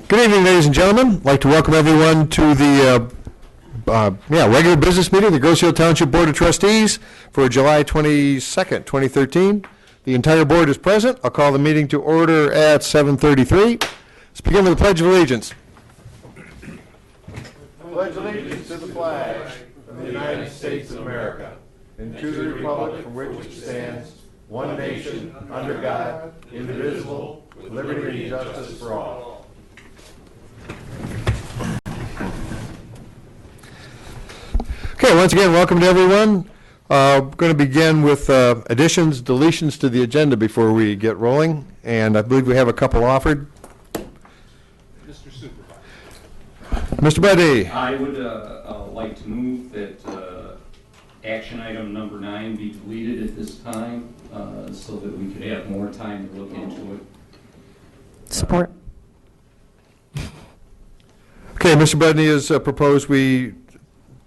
Good evening, ladies and gentlemen. I'd like to welcome everyone to the regular business meeting of the Grosse Ile Township Board of Trustees for July 22nd, 2013. The entire board is present. I'll call the meeting to order at 7:33. Let's begin with the Pledge of Allegiance. Pledge allegiance to the flag of the United States of America and to the republic for which it stands, one nation, under God, indivisible, with liberty and justice for all. Okay, once again, welcome to everyone. We're going to begin with additions, deletions to the agenda before we get rolling, and I believe we have a couple offered. Mr. Supervisor. Mr. Buddy. I would like to move that action item number 9 be deleted at this time so that we could have more time to look into it. Support. Okay, Mr. Budney has proposed we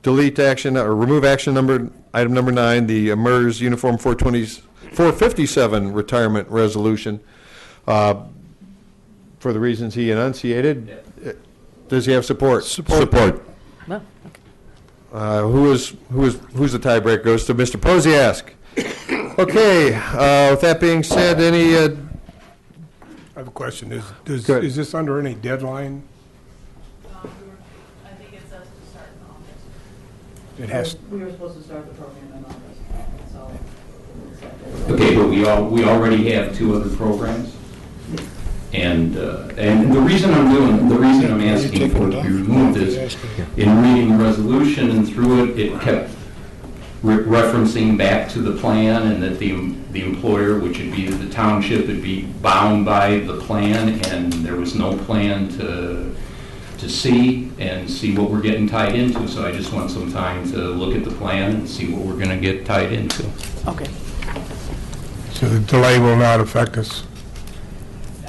delete action or remove action item number 9, the MERS Uniform 457 retirement resolution, for the reasons he enunciated. Does he have support? Support. No. Who's the tiebreaker? Goes to Mr. Posiask. Okay. With that being said, any? I have a question. Is this under any deadline? I think it says to start in August. It has. We were supposed to start the program in August, so. Okay, but we already have 2 other programs, and the reason I'm asking for it to be removed is in reading the resolution and through it kept referencing back to the plan, and that the employer, which would be the township, would be bound by the plan, and there was no plan to see what we're getting tied into. So I just want some time to look at the plan and see what we're going to get tied into. Okay. So the delay will not affect us?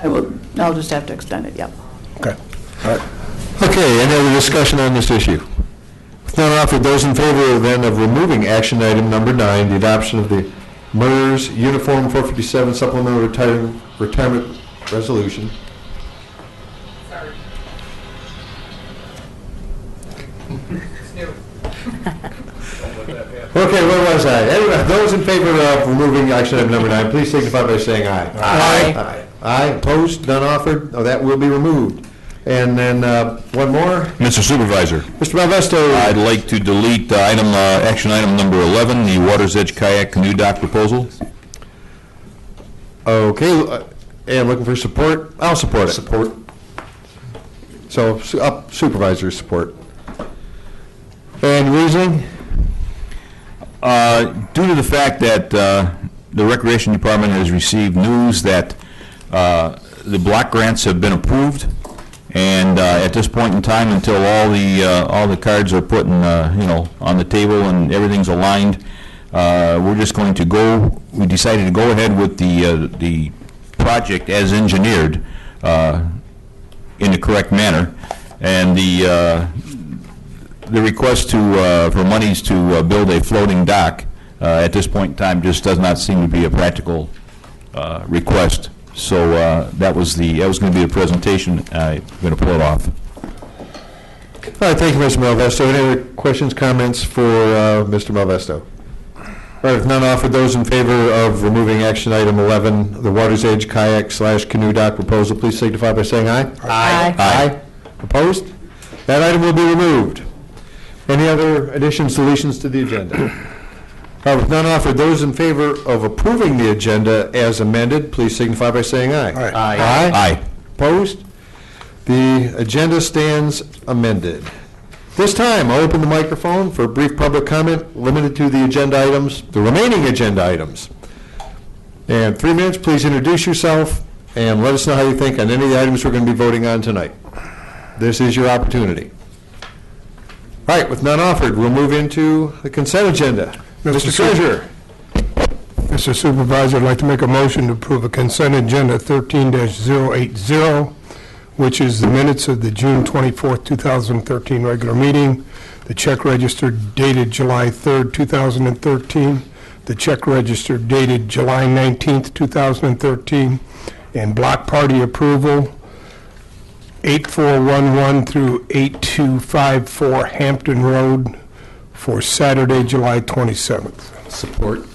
I'll just have to extend it, yep. Okay. All right. Okay. Any other discussion on this issue? If not offered, those in favor then of removing action item number 9, the adoption of the MERS Uniform 457 supplemental retirement resolution. Sorry. It's new. Okay, where was I? Anyway, those in favor of removing action item number 9, please signify by saying aye. Aye. Aye. Opposed? None offered? Oh, that will be removed. And then one more. Mr. Supervisor, Mr. Malvesto. I'd like to delete action item number 11, the Water's Edge Kayak Canoe Dock proposal. Okay, and looking for support? I'll support it. Support. So supervisor's support. And reasoning? Due to the fact that the Recreation Department has received news that the block grants have been approved, and at this point in time, until all the cards are put in, on the table and everything's aligned, we're just going to go. We decided to go ahead with the project as engineered in the correct manner, and the request for monies to build a floating dock at this point in time just does not seem to be a practical request. So that was going to be the presentation. I'm going to pull it off. All right, thank you, Mr. Malvesto. Any other questions, comments for Mr. Malvesto? All right, if none offered, those in favor of removing action item 11, the Water's Edge Kayak / Canoe Dock proposal, please signify by saying aye. Aye. Aye. Opposed? That item will be removed. Any other additions, deletions to the agenda? All right, with none offered, those in favor of approving the agenda as amended, please signify by saying aye. Aye. Aye. Aye. Opposed? The agenda stands amended. This time, I'll open the microphone for a brief public comment limited to the agenda items, the remaining agenda items. And 3 minutes, please introduce yourself and let us know how you think on any of the items we're going to be voting on tonight. This is your opportunity. All right, with none offered, we'll move into the consent agenda. Mr. Treasurer. Mr. Supervisor, I'd like to make a motion to approve a consent agenda 13-080, which is the minutes of the June 24th, 2013 regular meeting, the check register dated July 3rd, 2013, the check register dated July 19th, 2013, and block party approval 8411 through 8254 Hampton Road for Saturday, July 27th. Support.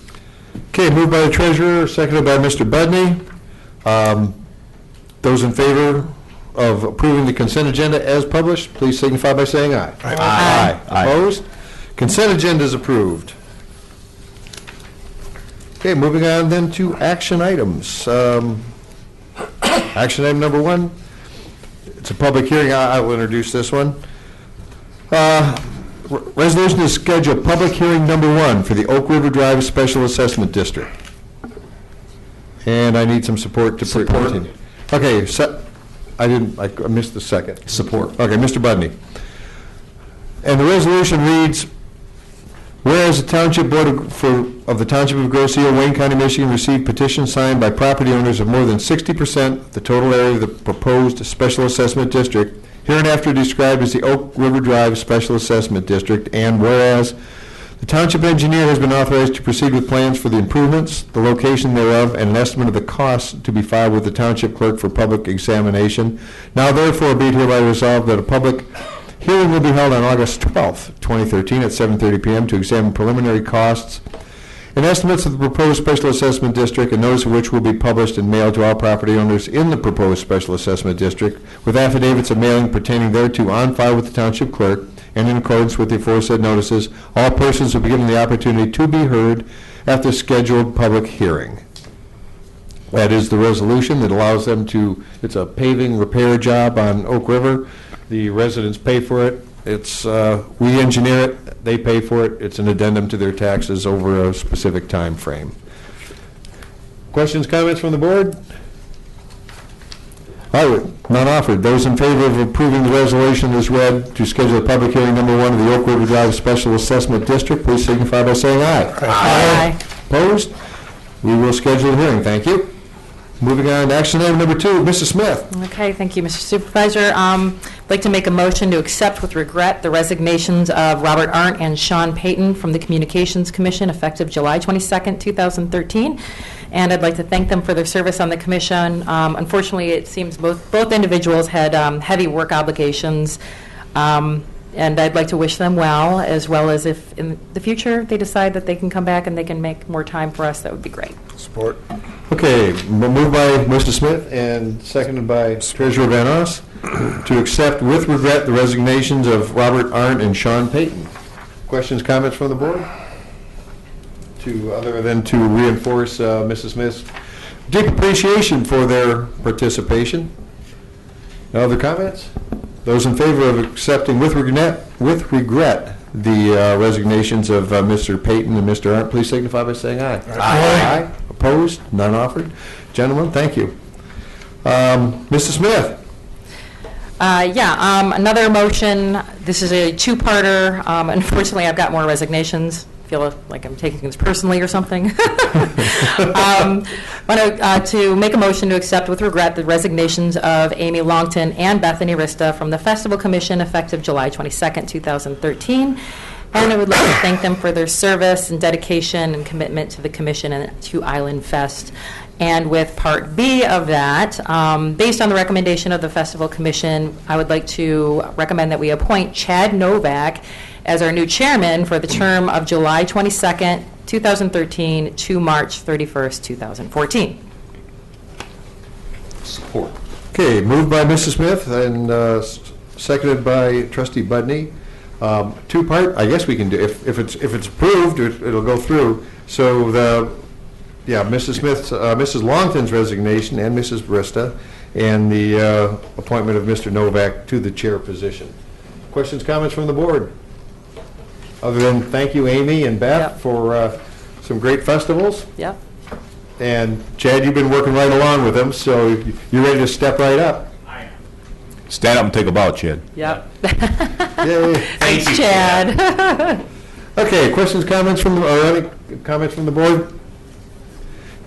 Okay, moved by the treasurer, seconded by Mr. Budney. Those in favor of approving the consent agenda as published, please signify by saying aye. Aye. Aye. Opposed? Consent agenda is approved. Okay, moving on then to action items. Action item number 1, it's a public hearing. I will introduce this one. Resolution to schedule public hearing number 1 for the Oak River Drive Special Assessment District. And I need some support to continue. Okay, I missed the second. Support. Okay, Mr. Budney. And the resolution reads, whereas the Township Board of the Township of Grosse Ile, Wayne County, Michigan, received petitions signed by property owners of more than 60% of the total area of the proposed Special Assessment District, hereinafter described as the Oak River Drive Special Assessment District, and whereas the Township Engineer has been authorized to proceed with plans for the improvements, the location thereof, and an estimate of the costs to be filed with the Township Clerk for public examination. Now therefore be it hereby resolved that a public hearing will be held on August 12th, 2013 at 7:30 p.m. to examine preliminary costs and estimates of the proposed Special Assessment District, and notice of which will be published and mailed to all property owners in the proposed Special Assessment District, with affidavits of mailing pertaining thereto on file with the Township Clerk, and in accordance with the aforesaid notices, all persons will be given the opportunity to be heard at the scheduled public hearing. That is the resolution that allows them to, it's a paving repair job on Oak River. The residents pay for it. It's, we engineer it, they pay for it. It's an addendum to their taxes over a specific time frame. Questions, comments from the board? All right, none offered. Those in favor of approving the resolution as read to schedule a public hearing number 1 of the Oak River Drive Special Assessment District, please signify by saying aye. Aye. Opposed? We will schedule the hearing. Thank you. Moving on to action item number 2, Mrs. Smith. Okay, thank you, Mr. Supervisor. I'd like to make a motion to accept with regret the resignations of Robert Arndt and Sean Payton from the Communications Commission effective July 22nd, 2013. And I'd like to thank them for their service on the commission. Unfortunately, it seems both individuals had heavy work obligations, and I'd like to wish them well as if in the future they decide that they can come back and they can make more time for us, that would be great. Support. Okay, moved by Mr. Smith and seconded by Treasurer Van Oss to accept with regret the resignations of Robert Arndt and Sean Payton. Questions, comments from the board? Other than to reinforce Mrs. Smith's deep appreciation for their participation. No other comments? Those in favor of accepting with regret the resignations of Mr. Payton and Mr. Arndt, please signify by saying aye. Aye. Opposed? None offered. Gentlemen, thank you. Mrs. Smith. Another motion. This is a two-parter. Unfortunately, I've got more resignations. Feel like I'm taking things personally or something. To make a motion to accept with regret the resignations of Amy Longton and Bethany Rista from the Festival Commission effective July 22nd, 2013. And I would like to thank them for their service and dedication and commitment to the commission and to Island Fest. And with Part B of that, based on the recommendation of the Festival Commission, I would like to recommend that we appoint Chad Novak as our new chairman for the term of July 22nd, 2013 to March 31st, 2014. Support. Okay, moved by Mrs. Smith and seconded by Trustee Budney. Two-part, I guess we can do, if it's approved, it'll go through. So Mrs. Smith's, Mrs. Longton's resignation and Mrs. Brista, and the appointment of Mr. Novak to the chair position. Questions, comments from the board? Other than thank you, Amy and Beth, Yep. for some great festivals. Yep. And Chad, you've been working right along with them, so you're ready to step right up. Stand up and take a bow, Chad. Yep. Yay. Thanks, Chad. Okay, questions, comments or any comments from the board?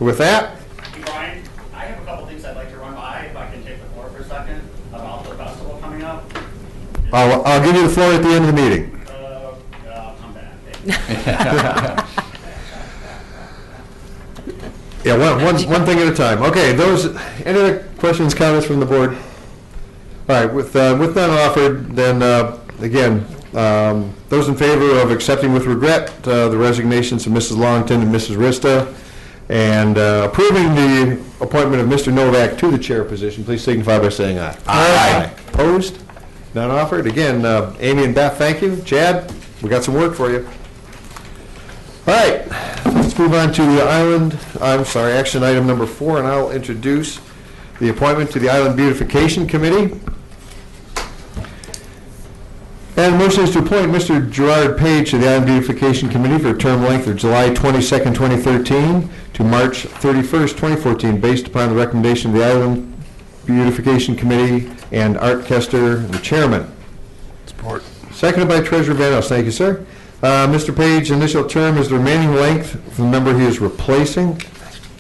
With that, Brian, I have a couple things I'd like to run by, if I can take the floor for a second, about the festival coming up. I'll give you the floor at the end of the meeting. I'll come back. Yeah, one thing at a time. Okay, any other questions, comments from the board? All right, with none offered, then, again, those in favor of accepting with regret the resignations of Mrs. Longton and Mrs. Rista, and approving the appointment of Mr. Novak to the chair position, please signify by saying aye. Aye. Opposed? None offered. Again, Amy and Beth, thank you. Chad, we got some work for you. All right, let's move on to the action item number 4, and I'll introduce the appointment to the Island Beautification Committee. And the motion is to appoint Mr. Gerard Page to the Island Beautification Committee for a term length of July 22nd, 2013 to March 31st, 2014, based upon the recommendation of the Island Beautification Committee and Art Kester, the chairman. Support. Seconded by Treasurer Van Oss. Thank you, sir. Mr. Page's initial term is the remaining length for the member he is replacing.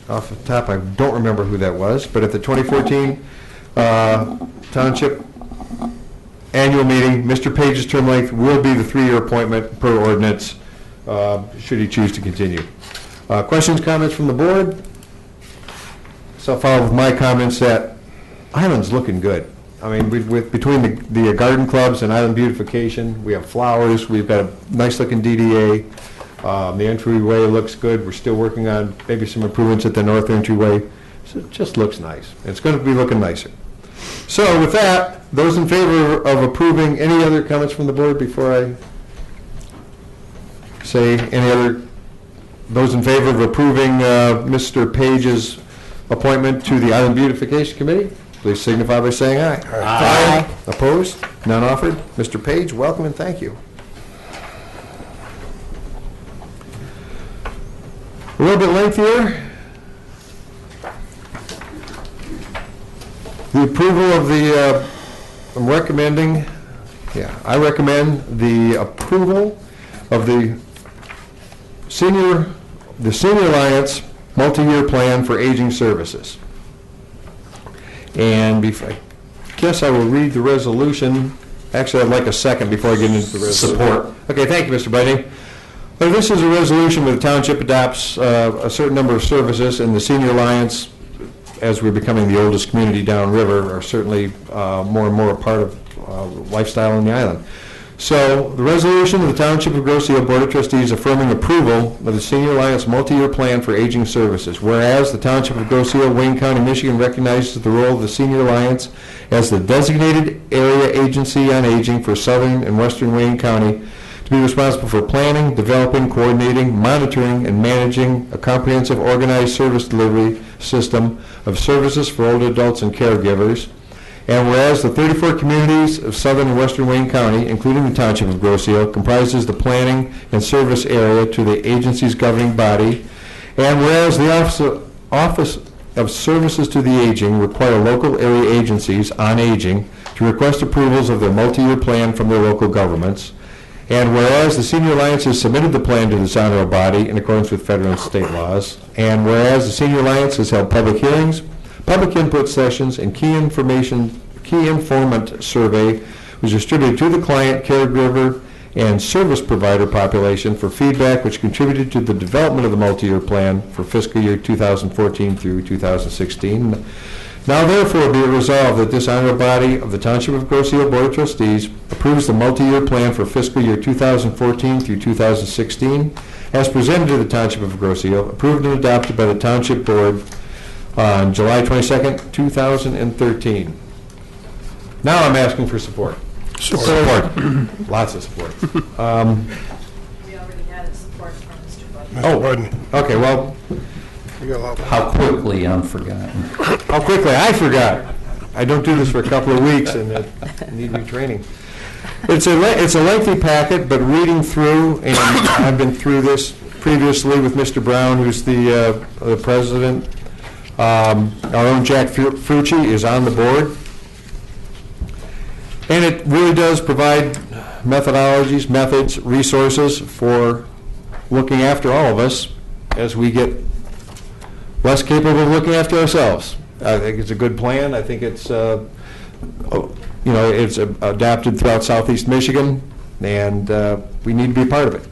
Off the top, I don't remember who that was, but at the 2014 Township annual meeting, Mr. Page's term length will be the 3-year appointment per ordinance, should he choose to continue. Questions, comments from the board? So I'll follow with my comments that Island's looking good. I mean, between the garden clubs and Island Beautification, we have flowers, we've got a nice-looking DDA, the entryway looks good, we're still working on maybe some improvements at the north entryway, so it just looks nice. It's going to be looking nicer. So with that, those in favor of approving, any other comments from the board before I say any other, those in favor of approving Mr. Page's appointment to the Island Beautification Committee, please signify by saying aye. Aye. Opposed? None offered? Mr. Page, welcome and thank you. A little bit lengthier. The approval of the, I recommend the approval of the Senior Alliance Multi-Year Plan for Aging Services. And I guess I will read the resolution. Actually, I'd like a second before I get into the resolution. Support. Okay, thank you, Mr. Buddy. This is a resolution where the township adopts a certain number of services, and the Senior Alliance, as we're becoming the oldest community downriver, are certainly more and more a part of lifestyle on the island. So the resolution of the Township of Grosse Board of Trustees affirming approval of the Senior Alliance Multi-Year Plan for Aging Services. Whereas the Township of Grosse, Wayne County, Michigan recognizes the role of the Senior Alliance as the designated area agency on aging for southern and western Wayne County to be responsible for planning, developing, coordinating, monitoring, and managing a comprehensive organized service delivery system of services for older adults and caregivers. And whereas the 34 communities of southern and western Wayne County, including the Township of Grosse, comprises the planning and service area to the agency's governing body, and whereas the Office of Services to the Aging require local area agencies on aging to request approvals of their multi-year plan from their local governments, and whereas the Senior Alliance has submitted the plan to this honorable body in accordance with federal and state laws, and whereas the Senior Alliance has held public hearings, public input sessions, and key informant survey was distributed to the client, caregiver, and service provider population for feedback which contributed to the development of the multi-year plan for fiscal year 2014 through 2016. Now therefore be it resolved that this honorable body of the Township of Grosse Board of Trustees approves the multi-year plan for fiscal year 2014 through 2016 as presented to the Township of Grosse, approved and adopted by the Township Board on July 22nd, 2013. Now I'm asking for support. Support. Lots of support. We already had a support from Mr. Budden. Mr. Budden. Okay, well, You got a lot. How quickly I'm forgotten. how quickly I forgot. I don't do this for a couple of weeks and need new training. It's a lengthy packet, but reading through, and I've been through this previously with Mr. Brown, who's the president. Our own Jack Frucci is on the board. And it really does provide methodologies, methods, resources for looking after all of us as we get less capable of looking after ourselves. I think it's a good plan. I think it's, it's adapted throughout Southeast Michigan, and we need to be a part of it.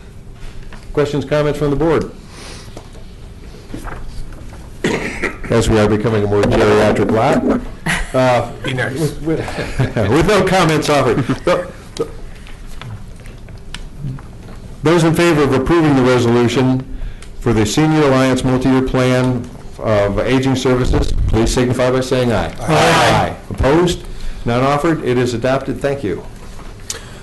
Questions, comments from the board? As we are becoming a more geriatric lot. Be nice. With no comments offered. Those in favor of approving the resolution for the Senior Alliance Multi-Year Plan of Aging Services, please signify by saying aye. Aye. Opposed? None offered. It is adopted. Thank you.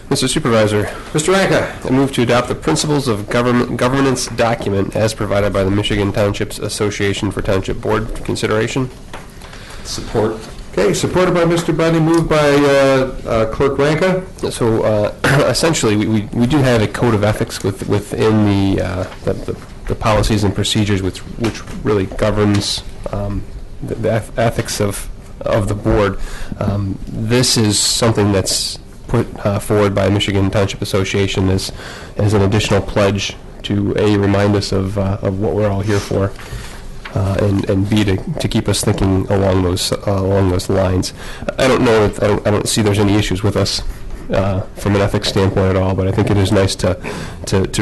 Mr. Supervisor, Mr. Ranka. I move to adopt the Principles of Governance document as provided by the Michigan Townships Association for Township Board consideration. Support. Okay, supported by Mr. Bundy, moved by Clerk Ranka. So essentially, we do have a code of ethics within the policies and procedures which really governs the ethics of the board. This is something that's put forward by Michigan Township Association as an additional pledge to A, remind us of what we're all here for, and B, to keep us thinking along those lines. I don't know if I don't see there's any issues with us from an ethics standpoint at all, but I think it is nice to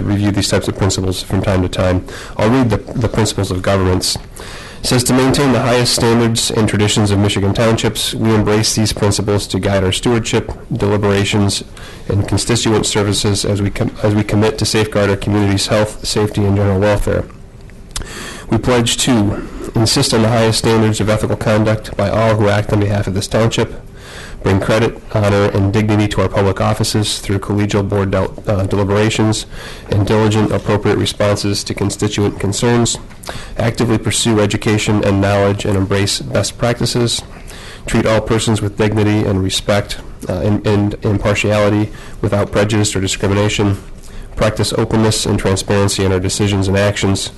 review these types of principles from time to time. I'll read the principles of governance. It says, to maintain the highest standards and traditions of Michigan townships, we embrace these principles to guide our stewardship, deliberations, and constituent services as we commit to safeguard our community's health, safety, and general welfare. We pledge to insist on the highest standards of ethical conduct by all who act on behalf of this township, bring credit, honor, and dignity to our public offices through collegial board deliberations and diligent, appropriate responses to constituent concerns, actively pursue education and knowledge and embrace best practices, treat all persons with dignity and respect and impartiality without prejudice or discrimination, practice openness and transparency in our decisions and actions,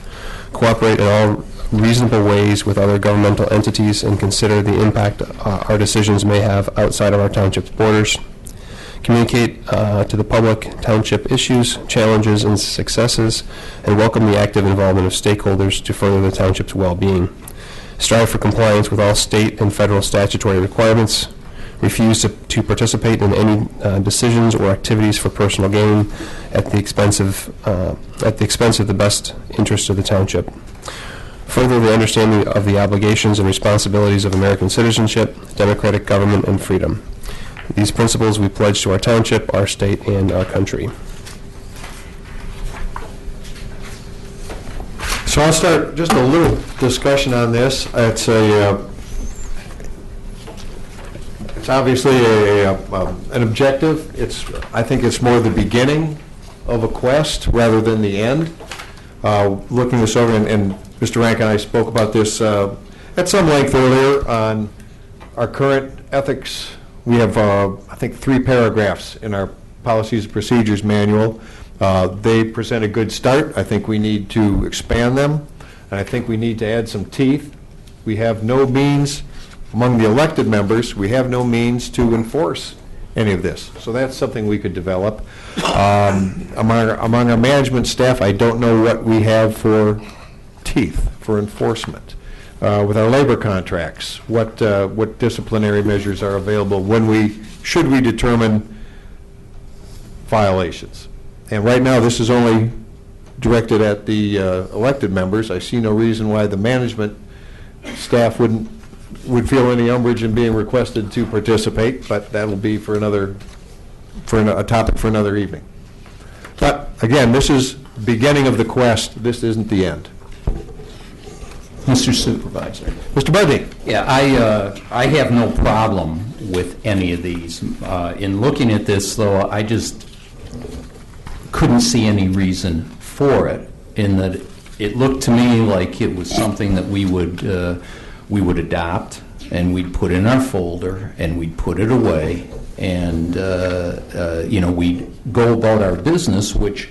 cooperate in all reasonable ways with other governmental entities, and consider the impact our decisions may have outside of our township's borders. Communicate to the public township issues, challenges, and successes, and welcome the active involvement of stakeholders to further the township's well-being. Strive for compliance with all state and federal statutory requirements. Refuse to participate in any decisions or activities for personal gain at the expense of the best interest of the township. Further the understanding of the obligations and responsibilities of American citizenship, democratic government, and freedom. These principles we pledge to our township, our state, and our country. So I'll start just a little discussion on this. It's obviously an objective. I think it's more the beginning of a quest rather than the end. Looking this over, and Mr. Rank and I spoke about this at some length earlier on our current ethics. We have, I think, 3 paragraphs in our policies and procedures manual. They present a good start. I think we need to expand them, and I think we need to add some teeth. We have no means, among the elected members, we have no means to enforce any of this. So that's something we could develop. Among our management staff, I don't know what we have for teeth for enforcement. With our labor contracts, what disciplinary measures are available should we determine violations? And right now, this is only directed at the elected members. I see no reason why the management staff would feel any umbrage in being requested to participate, but that'll be for a topic for another evening. But again, this is beginning of the quest. This isn't the end. Mr. Supervisor. Mr. Budney. Yeah, I have no problem with any of these. In looking at this, though, I just couldn't see any reason for it, in that it looked to me like it was something that we would adopt, and we'd put in our folder, and we'd put it away, and we'd go about our business, which,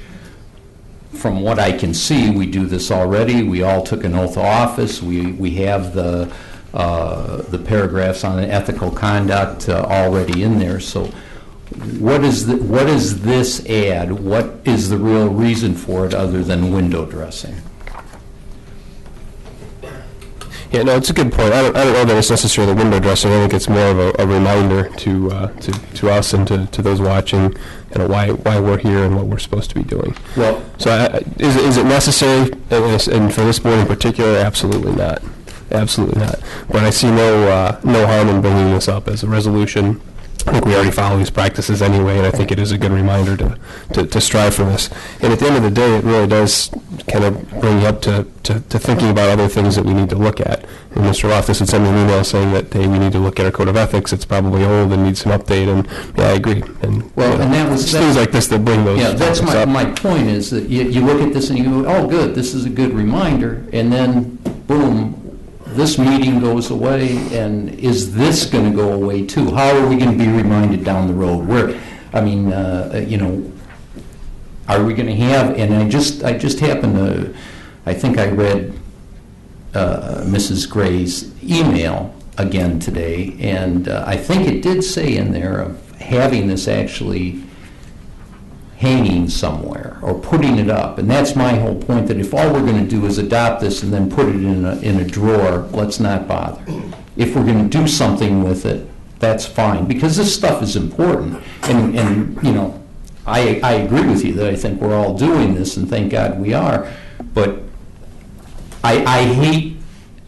from what I can see, we do this already. We all took an oath of office. We have the paragraphs on ethical conduct already in there. So what does this add? What is the real reason for it other than window dressing? Yeah, no, it's a good point. I don't know that it's necessarily the window dressing. I think it's more of a reminder to us and to those watching, why we're here and what we're supposed to be doing. Well, so is it necessary? And for this board in particular, absolutely not. absolutely not. But I see no harm in bringing this up as a resolution. I think we already follow these practices anyway, and I think it is a good reminder to strive for this. And at the end of the day, it really does kind of bring you up to thinking about other things that we need to look at. And Mr. Loftus had sent me an email saying that, hey, we need to look at our code of ethics. It's probably old and needs some update, and yeah, I agree. And, Well, and that was- it's things like this that bring those Yeah, that's topics my, up. my point is that you look at this and you go, oh, good, this is a good reminder, and then, boom, this meeting goes away, and is this going to go away too? How are we going to be reminded down the road? Are we going to have, and I just happened to, I think I read Mrs. Gray's email again today, and I think it did say in there of having this actually hanging somewhere or putting it up. And that's my whole point, that if all we're going to do is adopt this and then put it in a drawer, let's not bother. If we're going to do something with it, that's fine, because this stuff is important. And I agree with you that I think we're all doing this, and thank God we are. But I hate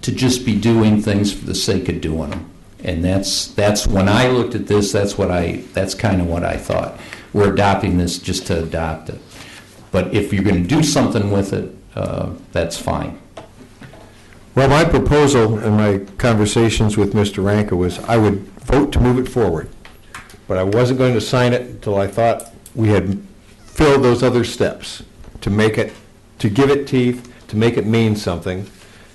to just be doing things for the sake of doing them. And that's when I looked at this, that's kind of what I thought. We're adopting this just to adopt it. But if you're going to do something with it, that's fine. Well, my proposal in my conversations with Mr. Ranka was I would vote to move it forward, but I wasn't going to sign it until I thought we had filled those other steps to make it, to give it teeth, to make it mean something,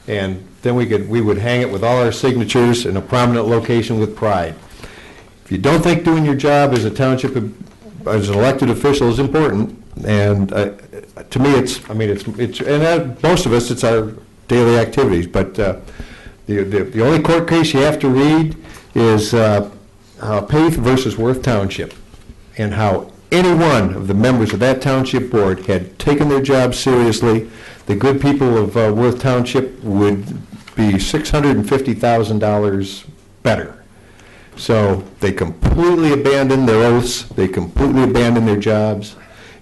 and then we would hang it with all our signatures in a prominent location with pride. If you don't think doing your job as a township, as an elected official is important, and to me most of us, it's our daily activities, but the only court case you have to read is Paith versus Worth Township, and how any one of the members of that township board had taken their job seriously. The good people of Worth Township would be $650,000 better. So they completely abandoned their oaths, they completely abandoned their jobs,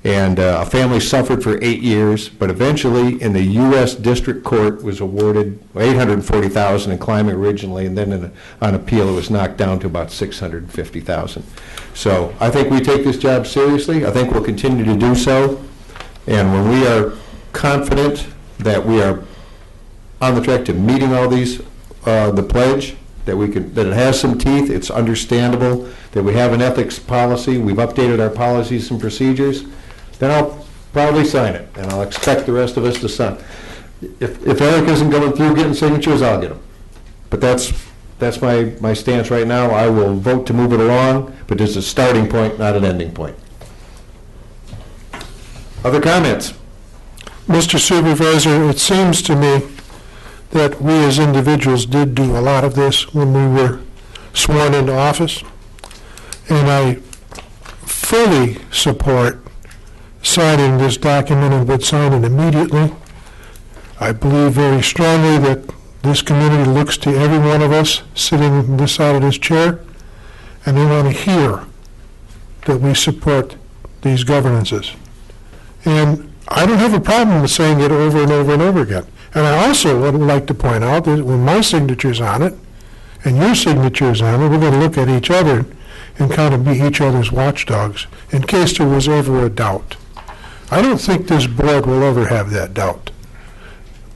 and a family suffered for 8 years, but eventually in the U.S. District Court was awarded $840,000 in climate originally, and then on appeal it was knocked down to about $650,000. So I think we take this job seriously. I think we'll continue to do so, and when we are confident that we are on the track to meeting all these, the pledge, that it has some teeth, it's understandable, that we have an ethics policy, we've updated our policies and procedures, then I'll probably sign it, and I'll expect the rest of us to sign. If Eric isn't going through getting signatures, I'll get them. But that's my stance right now. I will vote to move it along, but it's a starting point, not an ending point. Other comments? Mr. Supervisor, it seems to me that we as individuals did do a lot of this when we were sworn into office, and I fully support signing this document and would sign it immediately. I believe very strongly that this community looks to every one of us sitting on this side of this chair, and they want to hear that we support these governances. And I don't have a problem with saying it over and over and over again. And I also would like to point out that when my signature's on it and your signature's on it, we're going to look at each other and kind of be each other's watchdogs in case there was ever a doubt. I don't think this board will ever have that doubt.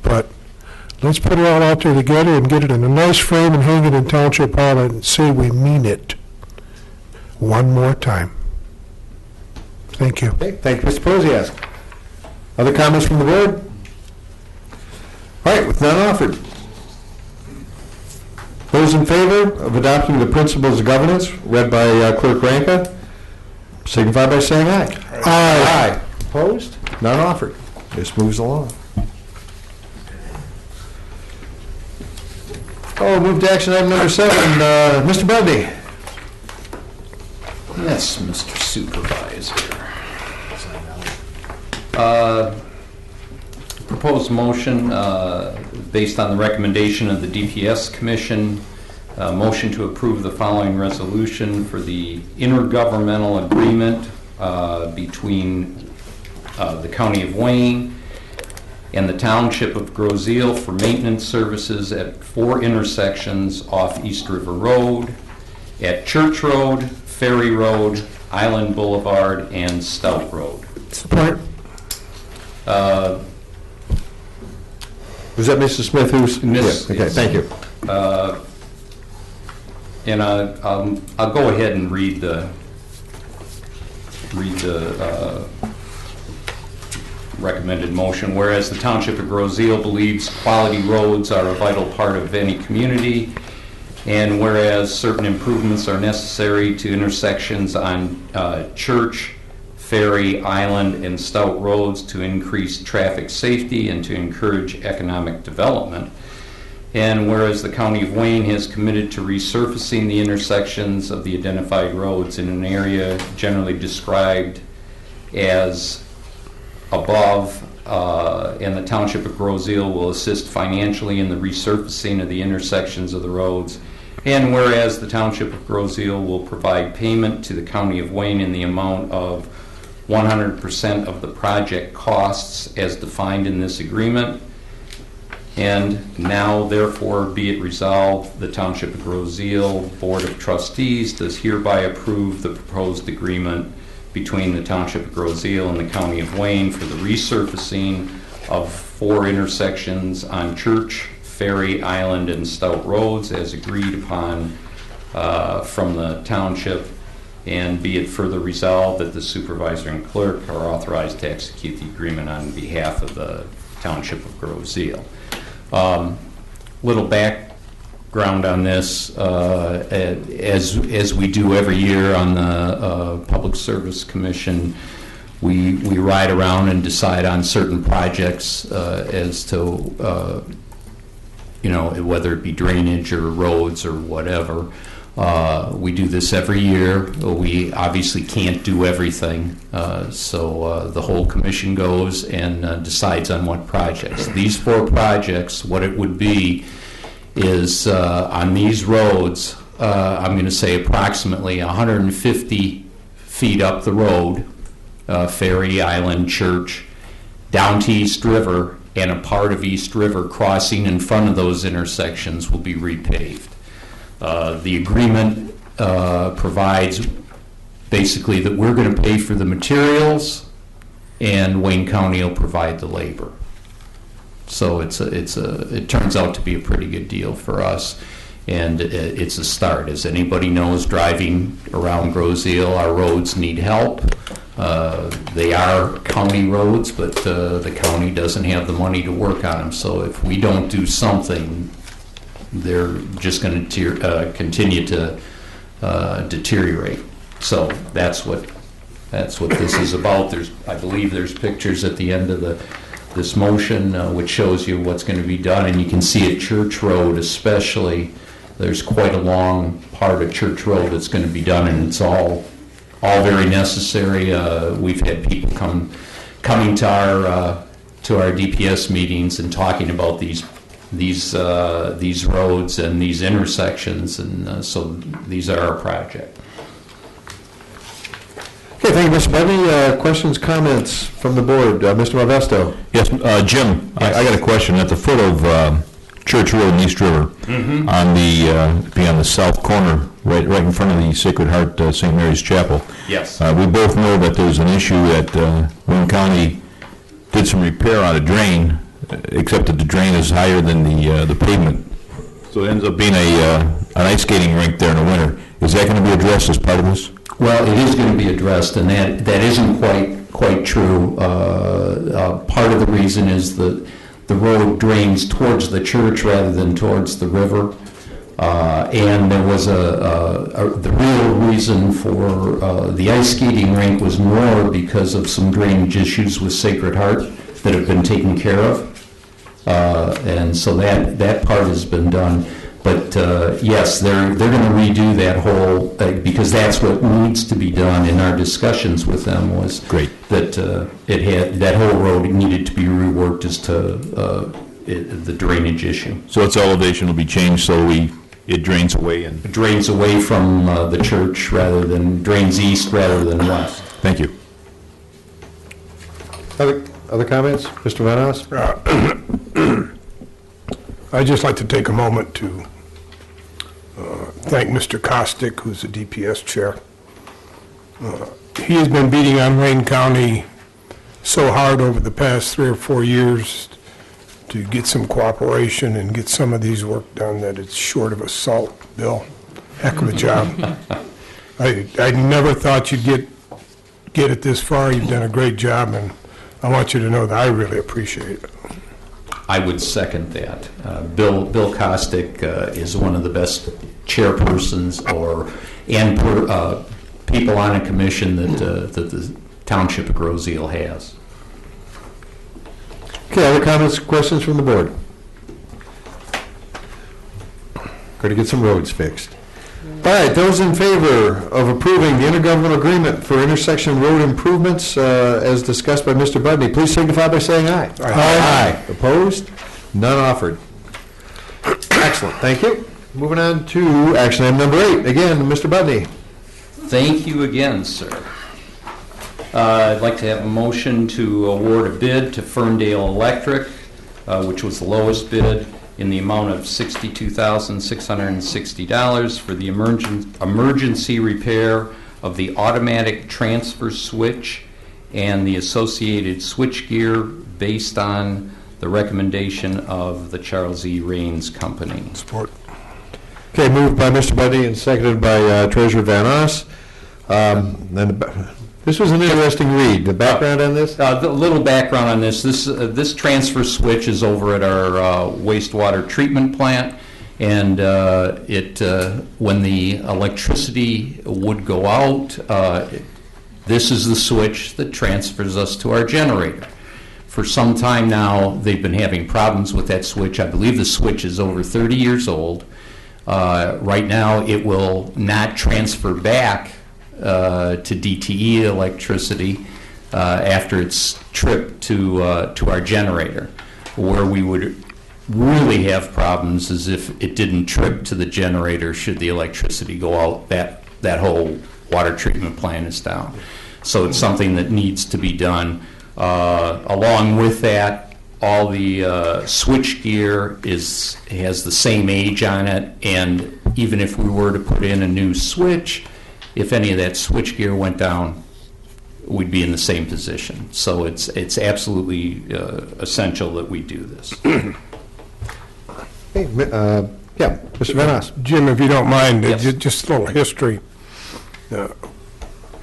But let's put it all out there together and get it in a nice frame and hang it in Township Hall and say we mean it one more time. Thank you. Okay, thank you, Mr. Posiask. Other comments from the board? All right, with none offered. Those in favor of adopting the principles of governance read by Clerk Ranka, signify by saying aye. Aye. Opposed? None offered. This moves along. Oh, move to action item number 7. Mr. Bundy. Yes, Mr. Supervisor. Proposed motion based on the recommendation of the DPS Commission, motion to approve the following resolution for the intergovernmental agreement between the County of Wayne and the Township of Groseal for maintenance services at 4 intersections off East River Road, at Church Road, Ferry Road, Island Boulevard, and Stout Road. Support. Was that Mrs. Smith who's? Miss- Yeah, okay, thank you. And I'll go ahead and read the recommended motion. Whereas the Township of Groseal believes quality roads are a vital part of any community, and whereas certain improvements are necessary to intersections on Church, Ferry, Island, and Stout roads to increase traffic safety and to encourage economic development. And whereas the County of Wayne has committed to resurfacing the intersections of the identified roads in an area generally described as above, and the Township of Groseal will assist financially in the resurfacing of the intersections of the roads. And whereas the Township of Groseal will provide payment to the County of Wayne in the amount of 100% of the project costs as defined in this agreement. And now, therefore, be it resolved, the Township of Groseal Board of Trustees does hereby approve the proposed agreement between the Township of Groseal and the County of Wayne for the resurfacing of 4 intersections on Church, Ferry, Island, and Stout roads as agreed upon from the Township. And be it further resolved that the supervisor and clerk are authorized to execute the agreement on behalf of the Township of Groseal. Little background on this, as we do every year on the Public Service Commission, we ride around and decide on certain projects as to, whether it be drainage or roads or whatever. We do this every year. We obviously can't do everything, so the whole commission goes and decides on what projects. These 4 projects, what it would be is on these roads, I'm going to say approximately 150 feet up the road, Ferry, Island, Church, down to East River, and a part of East River crossing in front of those intersections will be repaved. The agreement provides basically that we're going to pay for the materials and Wayne County will provide the labor. So it turns out to be a pretty good deal for us, and it's a start. As anybody knows, driving around Groseal, our roads need help. They are county roads, but the county doesn't have the money to work on them. So if we don't do something, they're just going to continue to deteriorate. So that's what this is about. I believe there's pictures at the end of this motion which shows you what's going to be done, and you can see at Church Road especially, there's quite a long part of Church Road that's going to be done, and it's all very necessary. We've had people coming to our DPS meetings and talking about these roads and these intersections, and so these are our project. Okay, thank you, Mr. Bevy. Questions, comments from the board? Mr. Modesto? Yes, Jim, Yes. I got a question. At the foot of Church Road in East River, on the south corner, right in front of the Sacred Heart St. Mary's Chapel. Yes. We both know that there's an issue that Wayne County did some repair on a drain, except that the drain is higher than the pavement. So it ends up being an ice skating rink there in the winter. Is that going to be addressed as part of this? Well, it is going to be addressed, and that isn't quite true. Part of the reason is that the road drains towards the church rather than towards the river, and there was the real reason for the ice skating rink was more because of some drainage issues with Sacred Heart that have been taken care of, and so that part has been done. But yes, they're going to redo that whole, because that's what needs to be done. In our discussions with them was Great. That that whole road needed to be reworked as to the drainage issue. So its elevation will be changed so it drains away and... It drains away from the church drains east rather than west. Thank you. Other comments? Mr. Van Os? I'd just like to take a moment to thank Mr. Kostick, who's the DPS chair. He has been beating on Wayne County so hard over the past 3 or 4 years to get some cooperation and get some of these work done that it's short of a salt bill. Heck of a job. I never thought you'd get it this far. You've done a great job, and I want you to know that I really appreciate it. I would second that. Bill Kostick is one of the best chairpersons and people on a commission that the Township of Groseal has. Okay, other comments, questions from the board? Got to get some roads fixed. All right, those in favor of approving the intergovernmental agreement for intersection road improvements as discussed by Mr. Budney, please signify by saying aye. Aye. Opposed? None offered. Excellent, thank you. Moving on to action item number 8. Again, Mr. Budney. Thank you again, sir. I'd like to have a motion to award a bid to Ferndale Electric, which was the lowest bid, in the amount of $62,660 for the emergency repair of the automatic transfer switch and the associated switchgear based on the recommendation of the Charles E. Raines Company. Support. Okay, moved by Mr. Budney and seconded by Treasurer Van Os. This was an interesting read. The background on this? The little background on this. This transfer switch is over at our wastewater treatment plant, and when the electricity would go out, this is the switch that transfers us to our generator. For some time now, they've been having problems with that switch. I believe the switch is over 30 years old. Right now, it will not transfer back to DTE electricity after it's tripped to our generator. Where we would really have problems is if it didn't trip to the generator should the electricity go out, that whole water treatment plant is down. So it's something that needs to be done. Along with that, all the switch gear has the same age on it, and even if we were to put in a new switch, if any of that switch gear went down, we'd be in the same position. So it's absolutely essential that we do this. Hey, yeah, Mr. Van Os. Jim, if you don't mind, Yes. just a little history. From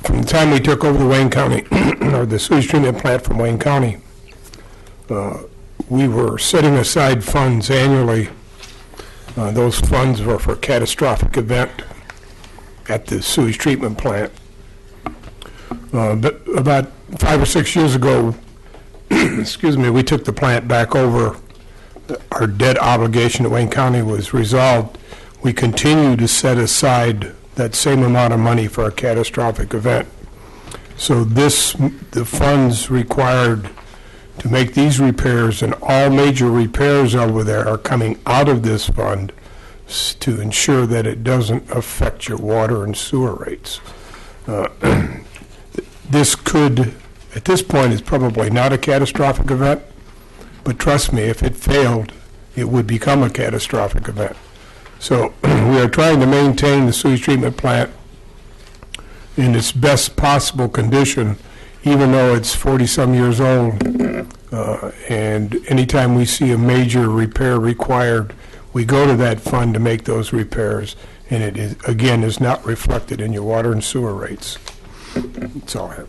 the time we took over the Wayne County, or the sewage treatment plant from Wayne County, we were setting aside funds annually. Those funds were for catastrophic event at the sewage treatment plant. But about 5 or 6 years ago, excuse me, we took the plant back over. Our debt obligation to Wayne County was resolved. We continue to set aside that same amount of money for a catastrophic event. So the funds required to make these repairs, and all major repairs over there are coming out of this fund to ensure that it doesn't affect your water and sewer rates. This could, at this point, is probably not a catastrophic event, but trust me, if it failed, it would become a catastrophic event. So we are trying to maintain the sewage treatment plant in its best possible condition, even though it's 40-some years old. And anytime we see a major repair required, we go to that fund to make those repairs, and it is, again, is not reflected in your water and sewer rates. That's all I have.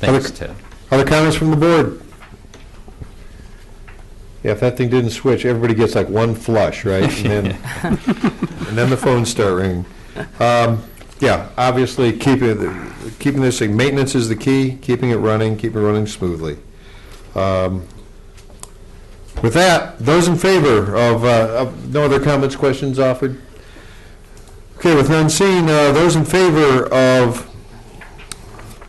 Thanks, Ted. Other comments from the board? Yeah, if that thing didn't switch, everybody gets like one flush, right? And then the phones start ringing. Yeah, obviously, keeping this, maintenance is the key, keeping it running smoothly. With that, those in favor of no other comments, questions offered? Okay, with none seen, those in favor of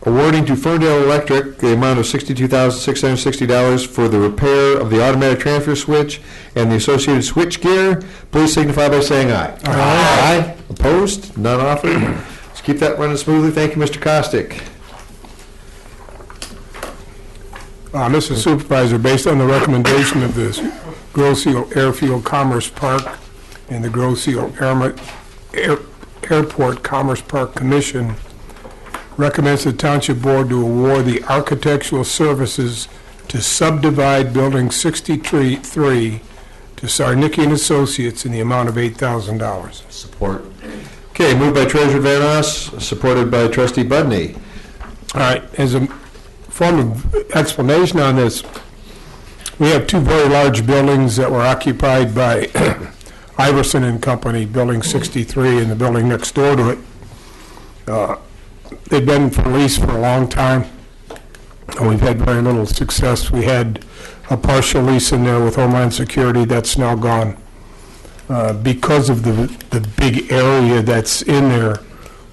awarding to Ferndale Electric the amount of $62,660 for the repair of the automatic transfer switch and the associated switch gear, please signify by saying aye. Aye. Opposed? None offered. Let's keep that running smoothly. Thank you, Mr. Kostick. Mr. Supervisor, based on the recommendation of this Grosse Ile Airfield Commerce Park and the Grosse Ile Airport Commerce Park Commission, recommends the Township Board to award the architectural services to subdivide Building 63 to Sarnicki and Associates in the amount of $8,000. Support. Okay, moved by Treasurer Van Oss, supported by Trustee Budney. All right, as a form of explanation on this, we have two very large buildings that were occupied by Iverson and Company, Building 63 and the building next door to it. They've been for lease for a long time, and we've had very little success. We had a partial lease in there with Homeland Security that's now gone. Because of the big area that's in there,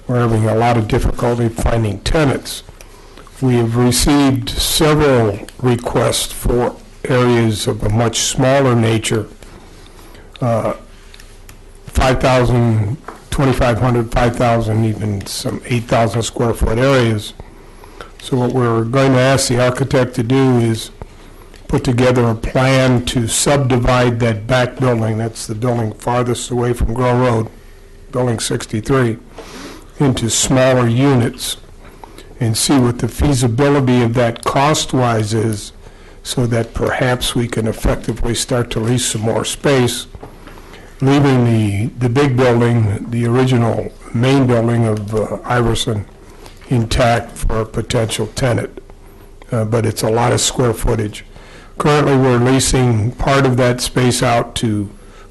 we're having a lot of difficulty finding tenants. We have received several requests for areas of a much smaller nature, 5,000, 2,500, 5,000, even some 8,000 square foot areas. So what we're going to ask the architect to do is put together a plan to subdivide that back building, that's the building farthest away from Grow Road, Building 63, into smaller units and see what the feasibility of that cost-wise is, so that perhaps we can effectively start to lease some more space, leaving the big building, the original main building of Iverson, intact for a potential tenant. But it's a lot of square footage. Currently, we're leasing part of that space out to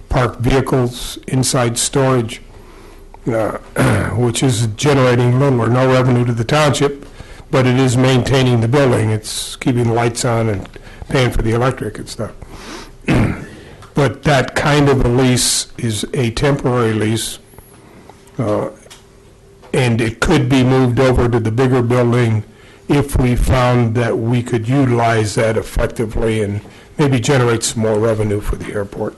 park vehicles, inside storage, which is generating little or no revenue to the township, but it is maintaining the building. It's keeping the lights on and paying for the electric and stuff. But that kind of a lease is a temporary lease, and it could be moved over to the bigger building if we found that we could utilize that effectively and maybe generate some more revenue for the airport.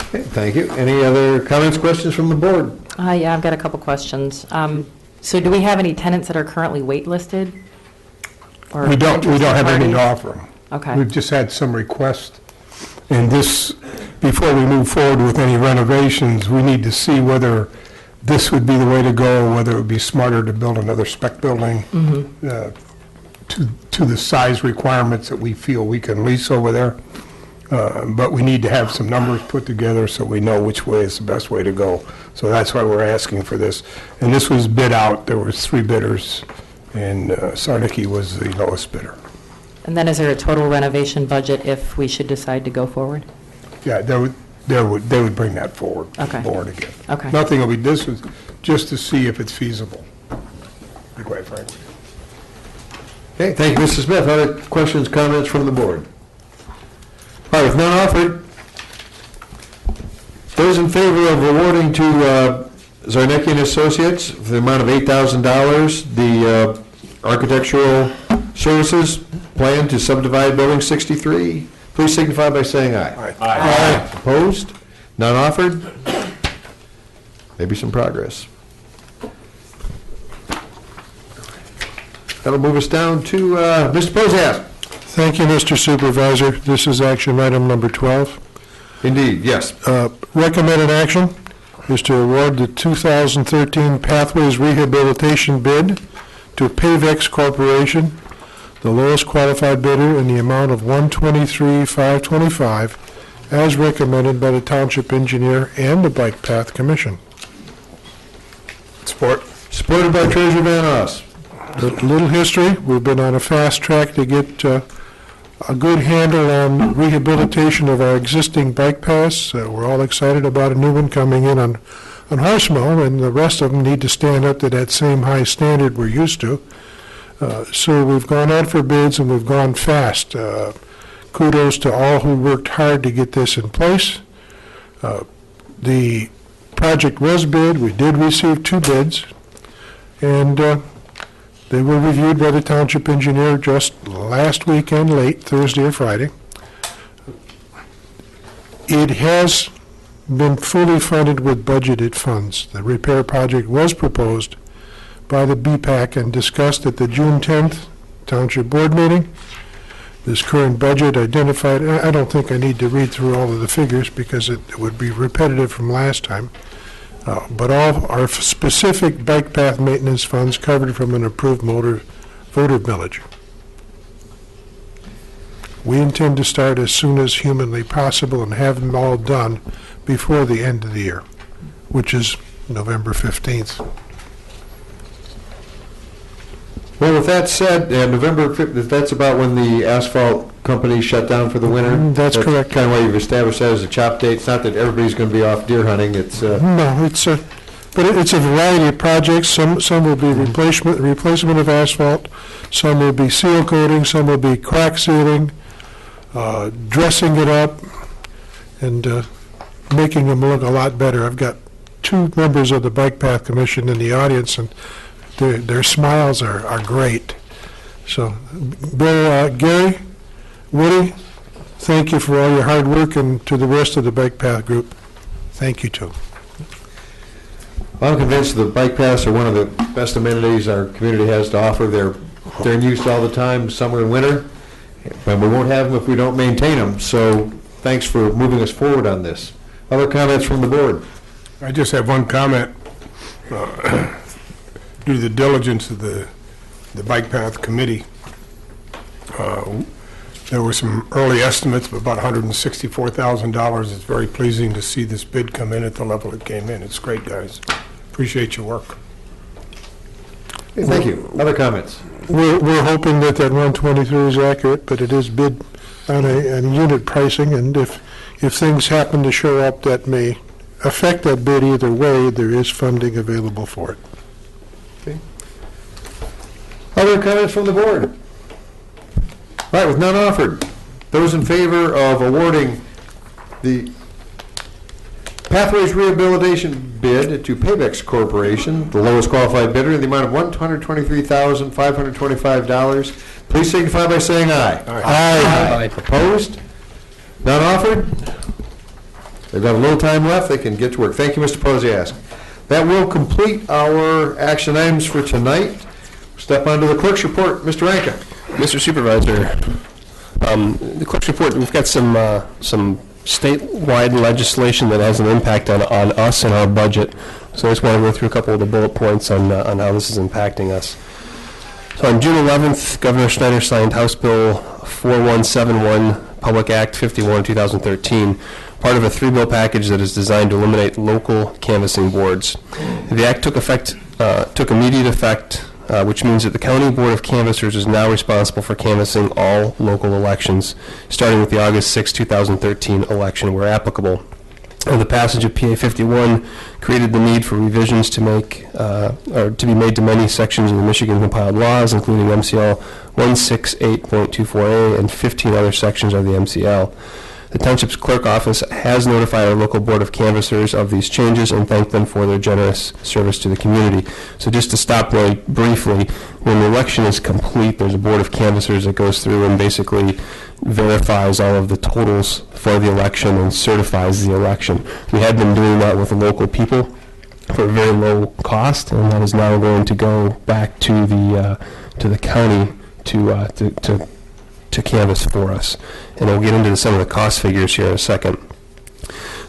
Okay, thank you. Any other comments, questions from the board? Yeah, I've got a couple questions. So do we have any tenants that are currently waitlisted? Or We don't interested have anything to parties? offer them. Okay. We've just had some requests, and this, before we move forward with any renovations, we need to see whether this would be the way to go, or whether it would be smarter to build another spec building to the size requirements that we feel we can lease over there. But we need to have some numbers put together so we know which way is the best way to go. So that's why we're asking for this. And this was bid out. There was 3 bidders, and Sarnicki was the lowest bidder. And then is there a total renovation budget if we should decide to go forward? Yeah, they would bring that forward to Okay. the board again. Okay. Nothing will be, this was just to see if it's feasible, to be quite frankly. Okay, thank you, Mr. Smith. Other questions, comments from the board? All right, if none offered, those in favor of awarding to Zarnicki and Associates for the amount of $8,000, the architectural services plan to subdivide Building 63, please signify by saying aye. Aye. Opposed? None offered? Maybe some progress. That'll move us down to Mr. Pozat. Thank you, Mr. Supervisor. This is action item number 12. Indeed, yes. Recommended action is to award the 2013 Pathways Rehabilitation bid to Pavex Corporation, the lowest qualified bidder, in the amount of $123,525, as recommended by the Township Engineer and the Bike Path Commission. Support. Supported by Treasurer Van Oss. A little history, we've been on a fast track to get a good handle on rehabilitation of our existing bike paths. We're all excited about a new one coming in on Horsemel, and the rest of them need to stand up to that same high standard we're used to. So we've gone out for bids, and we've gone fast. Kudos to all who worked hard to get this in place. The project was bid. We did receive 2 bids, and they were reviewed by the Township Engineer just last weekend, late Thursday or Friday. It has been fully funded with budgeted funds. The repair project was proposed by the BPAC and discussed at the June 10th Township Board meeting. This current budget identified, I don't think I need to read through all of the figures because it would be repetitive from last time, but all our specific bike path maintenance funds covered from an approved voter millage. We intend to start as soon as humanly possible and have them all done before the end of the year, which is November 15th. Well, with that said, November 5th, that's about when the asphalt company shut down for the winter? That's correct. Kind of why you've established that as a chop date. It's not that everybody's going to be off deer hunting, it's... No, it's a variety of projects. Some will be replacement of asphalt, some will be seal coating, some will be crack sealing, dressing it up, and making them look a lot better. I've got two members of the Bike Path Commission in the audience, and their smiles are great. So, Bill, Gary, Woody, thank you for all your hard work, and to the rest of the Bike Path group, thank you too. I'm convinced the bike paths are one of the best amenities our community has to offer. They're in use all the time, summer and winter, and we won't have them if we don't maintain them. So thanks for moving us forward on this. Other comments from the board? I just have one comment. Due to the diligence of the Bike Path Committee, there were some early estimates of about $164,000. It's very pleasing to see this bid come in at the level it came in. It's great, guys. Appreciate your work. Okay, thank you. Other comments? We're hoping that 123 is accurate, but it is bid on a unit pricing, and if things happen to show up that may affect that bid either way, there is funding available for it. Okay. Other comments from the board? All right, with none offered, those in favor of awarding the Pathways Rehabilitation bid to Paybex Corporation, the lowest qualified bidder, in the amount of $123,525, please signify by saying aye. Aye. Opposed? None offered? They've got a little time left. They can get to work. Thank you, Mr. Posiask. That will complete our action items for tonight. Step on to the clerk's report. Mr. Rankin. Mr. Supervisor, the clerk's report, we've got some statewide legislation that has an impact on us and our budget. So I just want to go through a couple of the bullet points on how this is impacting us. So on June 11th, Governor Schneider signed House Bill 4171, Public Act 51, 2013, part of a three-bill package that is designed to eliminate local canvassing boards. The act took immediate effect, which means that the County Board of Canvassers is now responsible for canvassing all local elections, starting with the August 6, 2013 election where applicable. And the passage of PA 51 created the need for revisions to be made to many sections of the Michigan compiled laws, including MCL 168.24a and 15 other sections of the MCL. The Township's clerk office has notified our local board of canvassers of these changes and thanked them for their generous service to the community. So just to stop really briefly, when the election is complete, there's a board of canvassers that goes through and basically verifies all of the totals for the election and certifies the election. We had been doing that with the local people for a very low cost, and that is now going to go back to the county to canvass for us. And we'll get into some of the cost figures here in a second.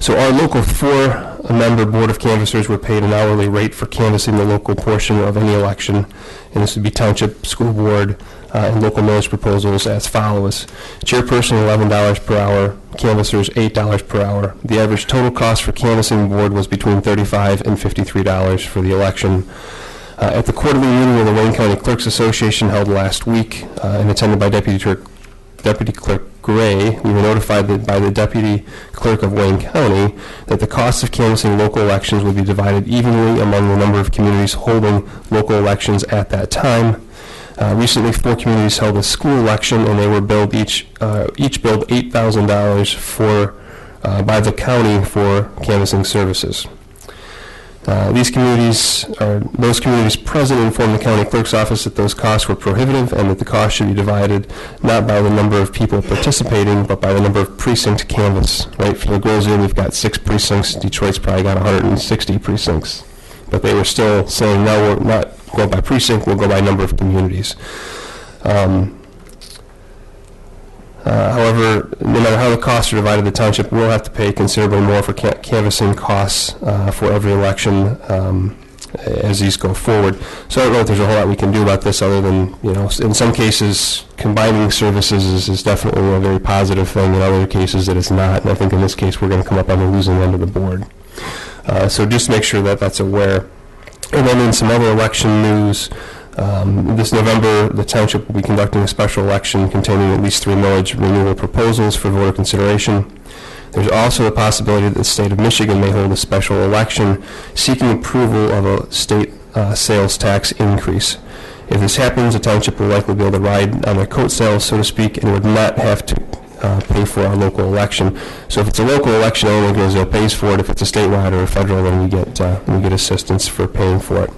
So our local 4-member board of canvassers were paid an hourly rate for canvassing the local portion of any election, and this would be Township, School Board, and local millage proposals as follows. Chairperson, $11 per hour, canvassers, $8 per hour. The average total cost for canvassing board was between $35 and $53 for the election. At the quarterly meeting of the Wayne County Clerks Association held last week and attended by Deputy Clerk Gray, we were notified by the Deputy Clerk of Wayne County that the cost of canvassing local elections would be divided evenly among the number of communities holding local elections at that time. Recently, 4 communities held a school election, and they were billed each billed $8,000 by the county for canvassing services. Those communities present informed the county clerk's office that those costs were prohibitive and that the cost should be divided not by the number of people participating, but by the number of precinct canvass. Right, for the Grozier, we've got 6 precincts. Detroit's probably got 160 precincts. but they were still saying, no, we're not going by precinct, we'll go by number of communities. However, no matter how the costs are divided, the township will have to pay considerably more for canvassing costs for every election as these go forward. So I don't know if there's a whole lot we can do about this other than, in some cases, combining services is definitely a very positive thing. In other cases, it is not. And I think in this case, we're going to come up on the losing end of the board. So just make sure that that's aware. And then in some other election news, this November, the township will be conducting a special election containing at least 3 millage renewal proposals for voter consideration. There's also the possibility that the state of Michigan may hold a special election seeking approval of a state sales tax increase. If this happens, the township will likely be able to ride on their coattails, so to speak, and would not have to pay for our local election. So if it's a local election, only Griswold pays for it. If it's a statewide or a federal, then we get assistance for paying for it.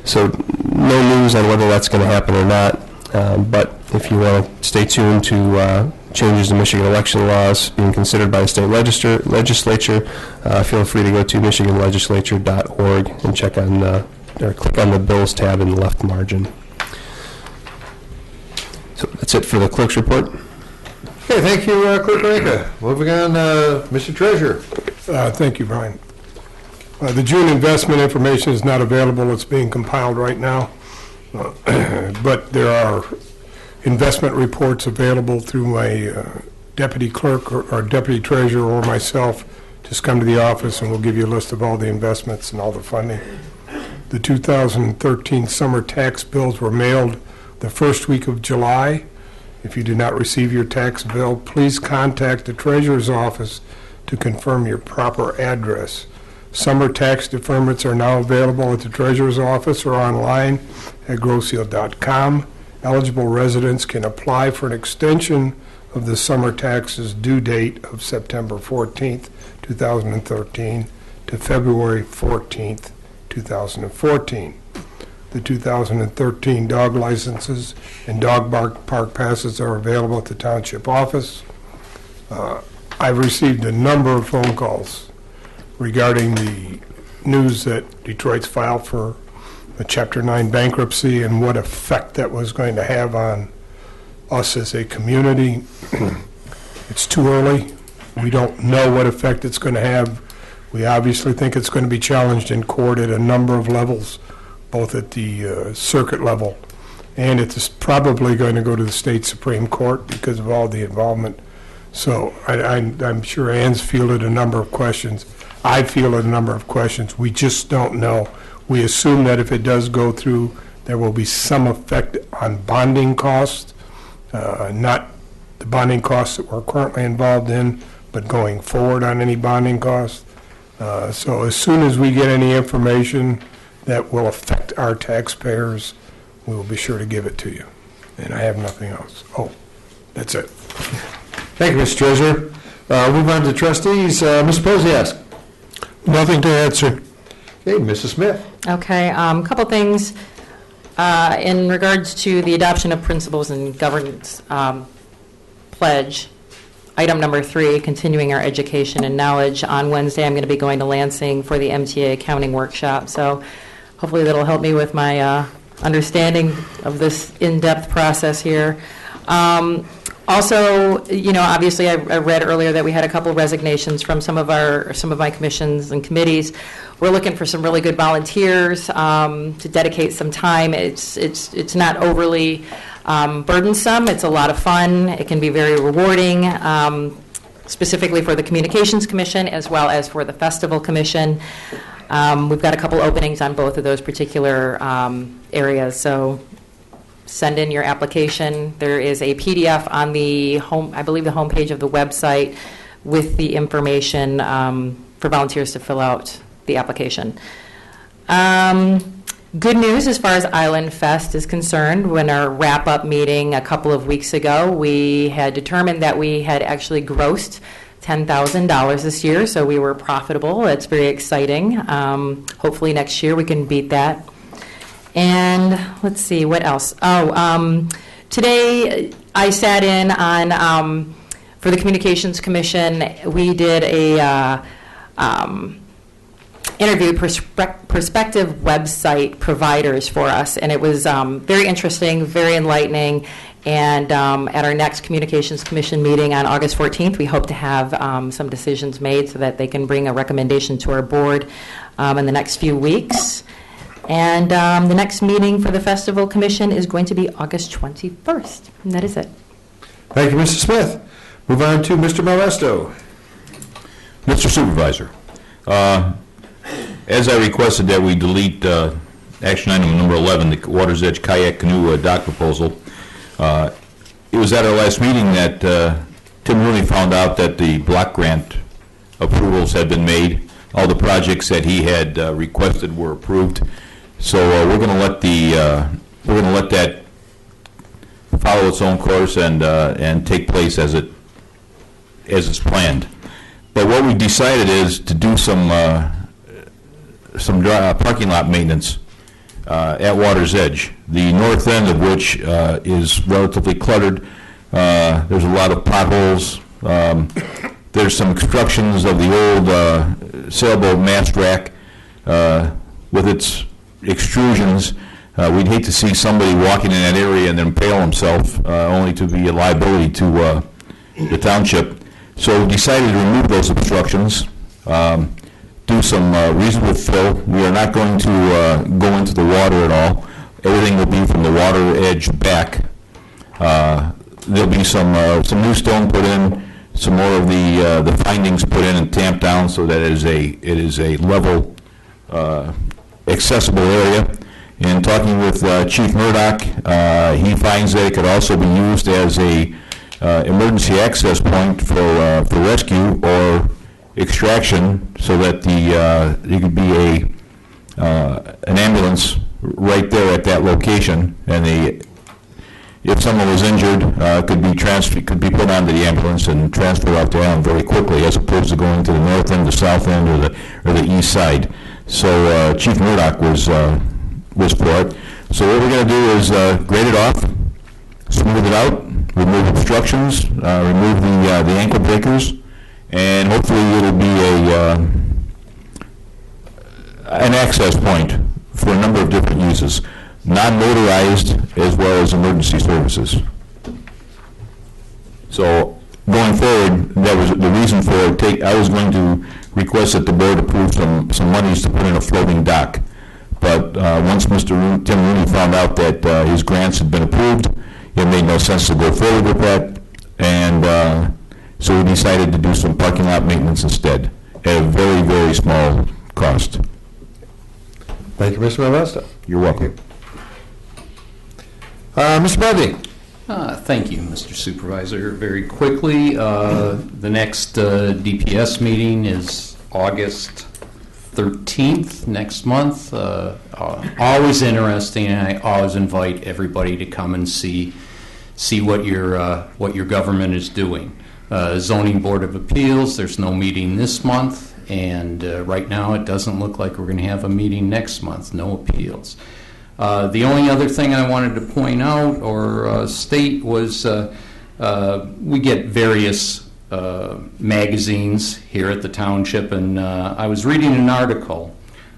So no news on whether that's going to happen or not, but if you want to stay tuned to changes to Michigan election laws being considered by the state legislature, feel free to go to michiganlegislature.org and check on or click on the bills tab in the left margin. So that's it for the clerk's report. Okay, thank you, Clerk Reka. Moving on, Mr. Treasurer. Thank you, Brian. The June investment information is not available. It's being compiled right now. But there are investment reports available through my deputy clerk or deputy treasurer or myself. Just come to the office and we'll give you a list of all the investments and all the funding. The 2013 summer tax bills were mailed the first week of July. If you did not receive your tax bill, please contact the treasurer's office to confirm your proper address. Summer tax deferments are now available at the treasurer's office or online at grosseal.com. Eligible residents can apply for an extension of the summer taxes due date of September 14th, 2013 to February 14th, 2014. The 2013 dog licenses and dog park passes are available at the township office. I've received a number of phone calls regarding the news that Detroit's filed for a Chapter 9 bankruptcy and what effect that was going to have on us as a community. It's too early. We don't know what effect it's going to have. We obviously think it's going to be challenged in court at a number of levels, both at the circuit level, and it's probably going to go to the state Supreme Court because of all the involvement. So I'm sure Ann's fielded a number of questions. I fielded a number of questions. We just don't know. We assume that if it does go through, there will be some effect on bonding costs, not the bonding costs that we're currently involved in, but going forward on any bonding costs. So as soon as we get any information that will affect our taxpayers, we will be sure to give it to you. And I have nothing else. Oh, that's it. Thank you, Mr. Treasurer. Move on to trustees. Mr. Posiask. Nothing to add, sir. Okay, Mrs. Smith. Okay, couple things in regards to the adoption of principles and governance pledge. Item number 3, continuing our education and knowledge. On Wednesday, I'm going to be going to Lansing for the MTA accounting workshop. So hopefully that'll help me with my understanding of this in-depth process here. Also, obviously I read earlier that we had a couple resignations from some of my commissions and committees. We're looking for some really good volunteers to dedicate some time. It's not overly burdensome. It's a lot of fun. It can be very rewarding, specifically for the Communications Commission as well as for the Festival Commission. We've got a couple openings on both of those particular areas, so send in your application. There is a PDF on the I believe the homepage of the website with the information for volunteers to fill out the application. Good news as far as Island Fest is concerned. When our wrap-up meeting a couple of weeks ago, we had determined that we had actually grossed $10,000 this year, so we were profitable. That's very exciting. Hopefully next year we can beat that. And let's see, what else? Today I sat in on, for the Communications Commission, we did a interviewed prospective website providers for us, and it was very interesting, very enlightening. And at our next Communications Commission meeting on August 14th, we hope to have some decisions made so that they can bring a recommendation to our board in the next few weeks. And the next meeting for the Festival Commission is going to be August 21st. And that is it. Thank you, Mrs. Smith. Move on to Mr. Moresto. Mr. Supervisor, as I requested that we delete action item number 11, the Water's Edge Kayak Canoe dock proposal, it was at our last meeting that Tim Rooney found out that the block grant approvals had been made. All the projects that he had requested were approved. So we're going to let that follow its own course and take place as it's planned. But what we decided is to do some parking lot maintenance at Water's Edge, the north end of which is relatively cluttered. There's a lot of potholes. There's some obstructions of the old sailboat mast rack with its extrusions. We'd hate to see somebody walking in that area and then impale himself, only to be a liability to the township. So we decided to remove those obstructions, do some reasonable fill. We are not going to go into the water at all. Everything will be from the water edge back. There'll be some new stone put in, some more of the findings put in and tamped down so that it is a level, accessible area. And talking with Chief Murdoch, he finds that it could also be used as a emergency access point for rescue or extraction, so that there could be an ambulance right there at that location, and if someone was injured, could be put onto the ambulance and transferred off the island very quickly, as opposed to going to the north end, the south end, or the east side. So Chief Murdoch was for it. So what we're going to do is grade it off, smooth it out, remove obstructions, remove the ankle breakers, and hopefully it'll be an access point for a number of different uses, non-motorized as well as emergency services. So going forward, that was the reason for it. I was going to request that the board approve some monies to put in a floating dock. But once Tim Rooney found out that his grants had been approved, it made no sense to go forward with that, and so we decided to do some parking lot maintenance instead, at a very, very small cost. Thank you, Mr. Moresto. You're welcome. Mr. Bundy. Thank you, Mr. Supervisor. Very quickly, the next DPS meeting is August 13th, next month. Always interesting, and I always invite everybody to come and see what your government is doing. Zoning Board of Appeals, there's no meeting this month, and right now it doesn't look like we're going to have a meeting next month, no appeals. The only other thing I wanted to point out or state was we get various magazines here at the township, and I was reading an article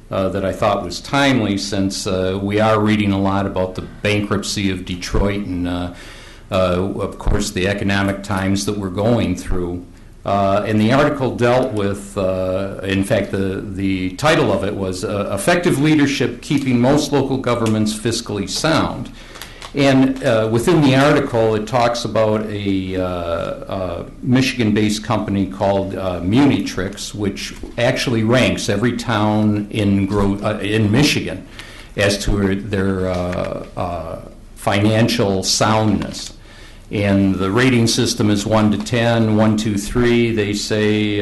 that I thought was timely, since we are reading a lot about the bankruptcy of Detroit and of course the economic times that we're going through. And the article dealt with, in fact, the title of it was Effective Leadership Keeping Most Local Governments Fiscally Sound. And within the article, it talks about a Michigan-based company called Munitrix, which actually ranks every town in Michigan as to their financial soundness. And the rating system is 1 to 10, 1, 2, 3. They say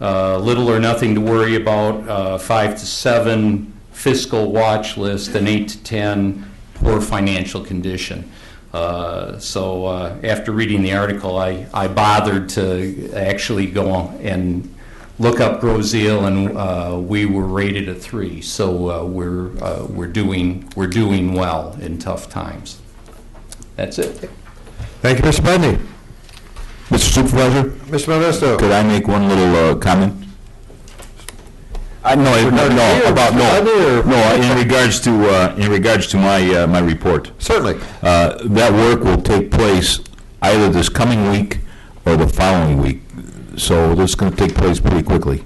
little or nothing to worry about, 5 to 7, fiscal watch list, and 8 to 10, poor financial condition. So after reading the article, I bothered to actually go and look up Grozeal, and we were rated a 3. So we're doing well in tough times. That's it. Thank you, Mr. Bundy. Mr. Supervisor? Mr. Modesto. Could I make one little comment? In regards to my report. Certainly. That work will take place either this coming week or the following week. So this is going to take place pretty quickly.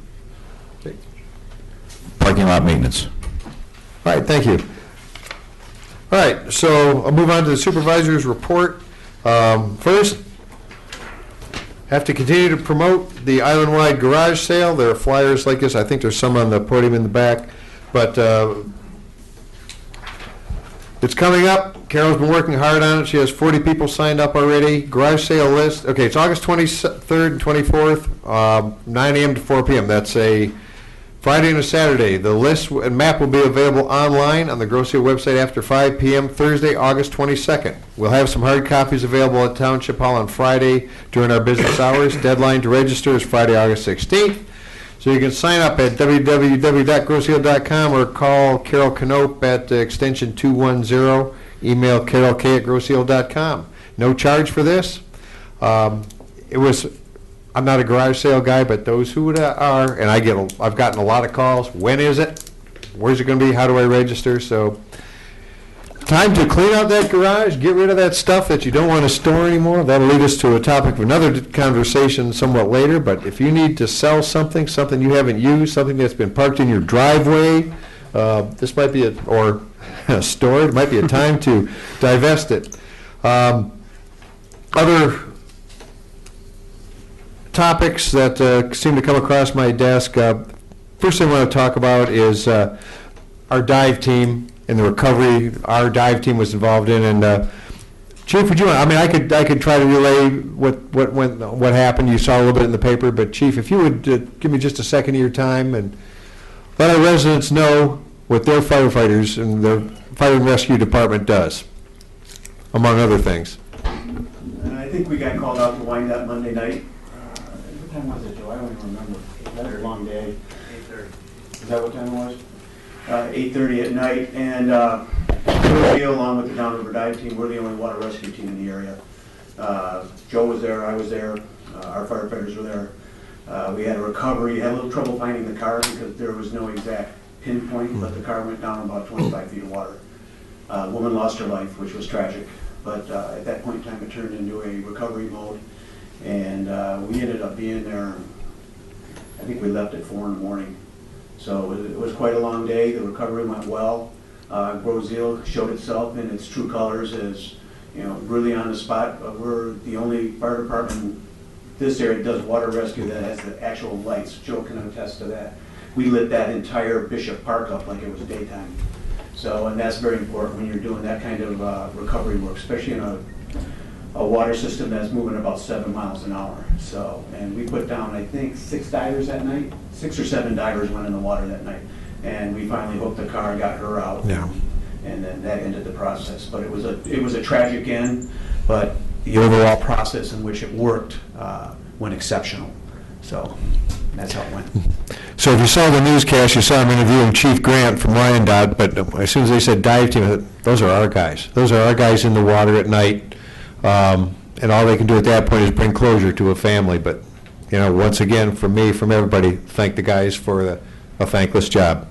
Parking lot maintenance. All right, thank you. All right, so I'll move on to the supervisor's report. First, have to continue to promote the island-wide garage sale. There are flyers like this. I think there's some on the podium in the back. But it's coming up. Carol's been working hard on it. She has 40 people signed up already. Garage sale list. Okay, it's August 23rd and 24th, 9 a.m. to 4 p.m. That's a Friday and a Saturday. The list and map will be available online on the Grosse Ile website after 5 p.m. Thursday, August 22nd. We'll have some hard copies available at Township Hall on Friday during our business hours. Deadline to register is Friday, August 16th. So you can sign up at www.grosseile.com or call Carol Knope at extension 210. Email carolk@grosseile.com. No charge for this. I'm not a garage sale guy, but those who are, and I've gotten a lot of calls. When is it? Where's it going to be? How do I register? So, time to clean out that garage, get rid of that stuff that you don't want to store anymore. That'll lead us to a topic of another conversation somewhat later, but if you need to sell something you haven't used, something that's been parked in your driveway, this might be or stored, it might be a time to divest it. Other topics that seem to come across my desk. First thing I want to talk about is our dive team and the recovery our dive team was involved in. And Chief, would you? I could try to relay what happened. You saw a little bit in the paper, but Chief, if you would give me just a second of your time and let our residents know what their firefighters and the fire and rescue department does, among other things. I think we got called out to wind up Monday night. What time was it, Joe? I don't even remember. Another long day. 8:30. Is that what time it was? 8:30 at night, and we, along with the Downriver Dive Team, we're the only water rescue team in the area. Joe was there, I was there, our firefighters were there. We had a recovery, had a little trouble finding the car because there was no exact pinpoint, but the car went down about 25 feet of water. A woman lost her life, which was tragic, but at that point in time it turned into a recovery mode, and we ended up being there, I think we left at 4 in the morning. So it was quite a long day. The recovery went well. Grosse Ile showed itself in its true colors as, really on the spot. We're the only fire department in this area that does water rescue that has the actual lights. Joe can attest to that. We lit that entire Bishop Park up like it was daytime. So, and that's very important when you're doing that kind of recovery work, especially in a water system that's moving about 7 miles an hour. So, and we put down, I think, 6 divers that night. 6 or 7 divers went in the water that night. And we finally hooked the car, got her out. Yeah. And then that ended the process. But it was a tragic end, but the overall process in which it worked went exceptional. So that's how it went. So if you saw the newscast, you saw him interviewing Chief Grant from Wyandotte, but as soon as they said dive team, I thought, those are our guys. Those are our guys in the water at night. And all they can do at that point is bring closure to a family. But, once again, from me, from everybody, thank the guys for a thankless job.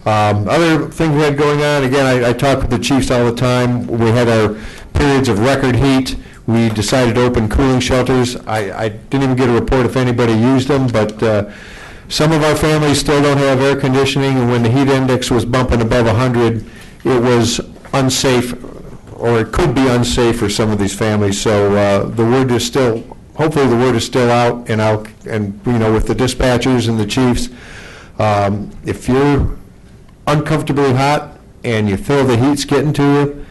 Other things we had going on, again, I talk with the chiefs all the time. We had our periods of record heat. We decided to open cooling shelters. I didn't even get a report if anybody used them, but some of our families still don't have air conditioning, and when the heat index was bumping above 100, it was unsafe, or it could be unsafe for some of these families. So the word is still, hopefully the word is still out, and with the dispatchers and the chiefs, if you're uncomfortably hot and you feel the heat's getting to you,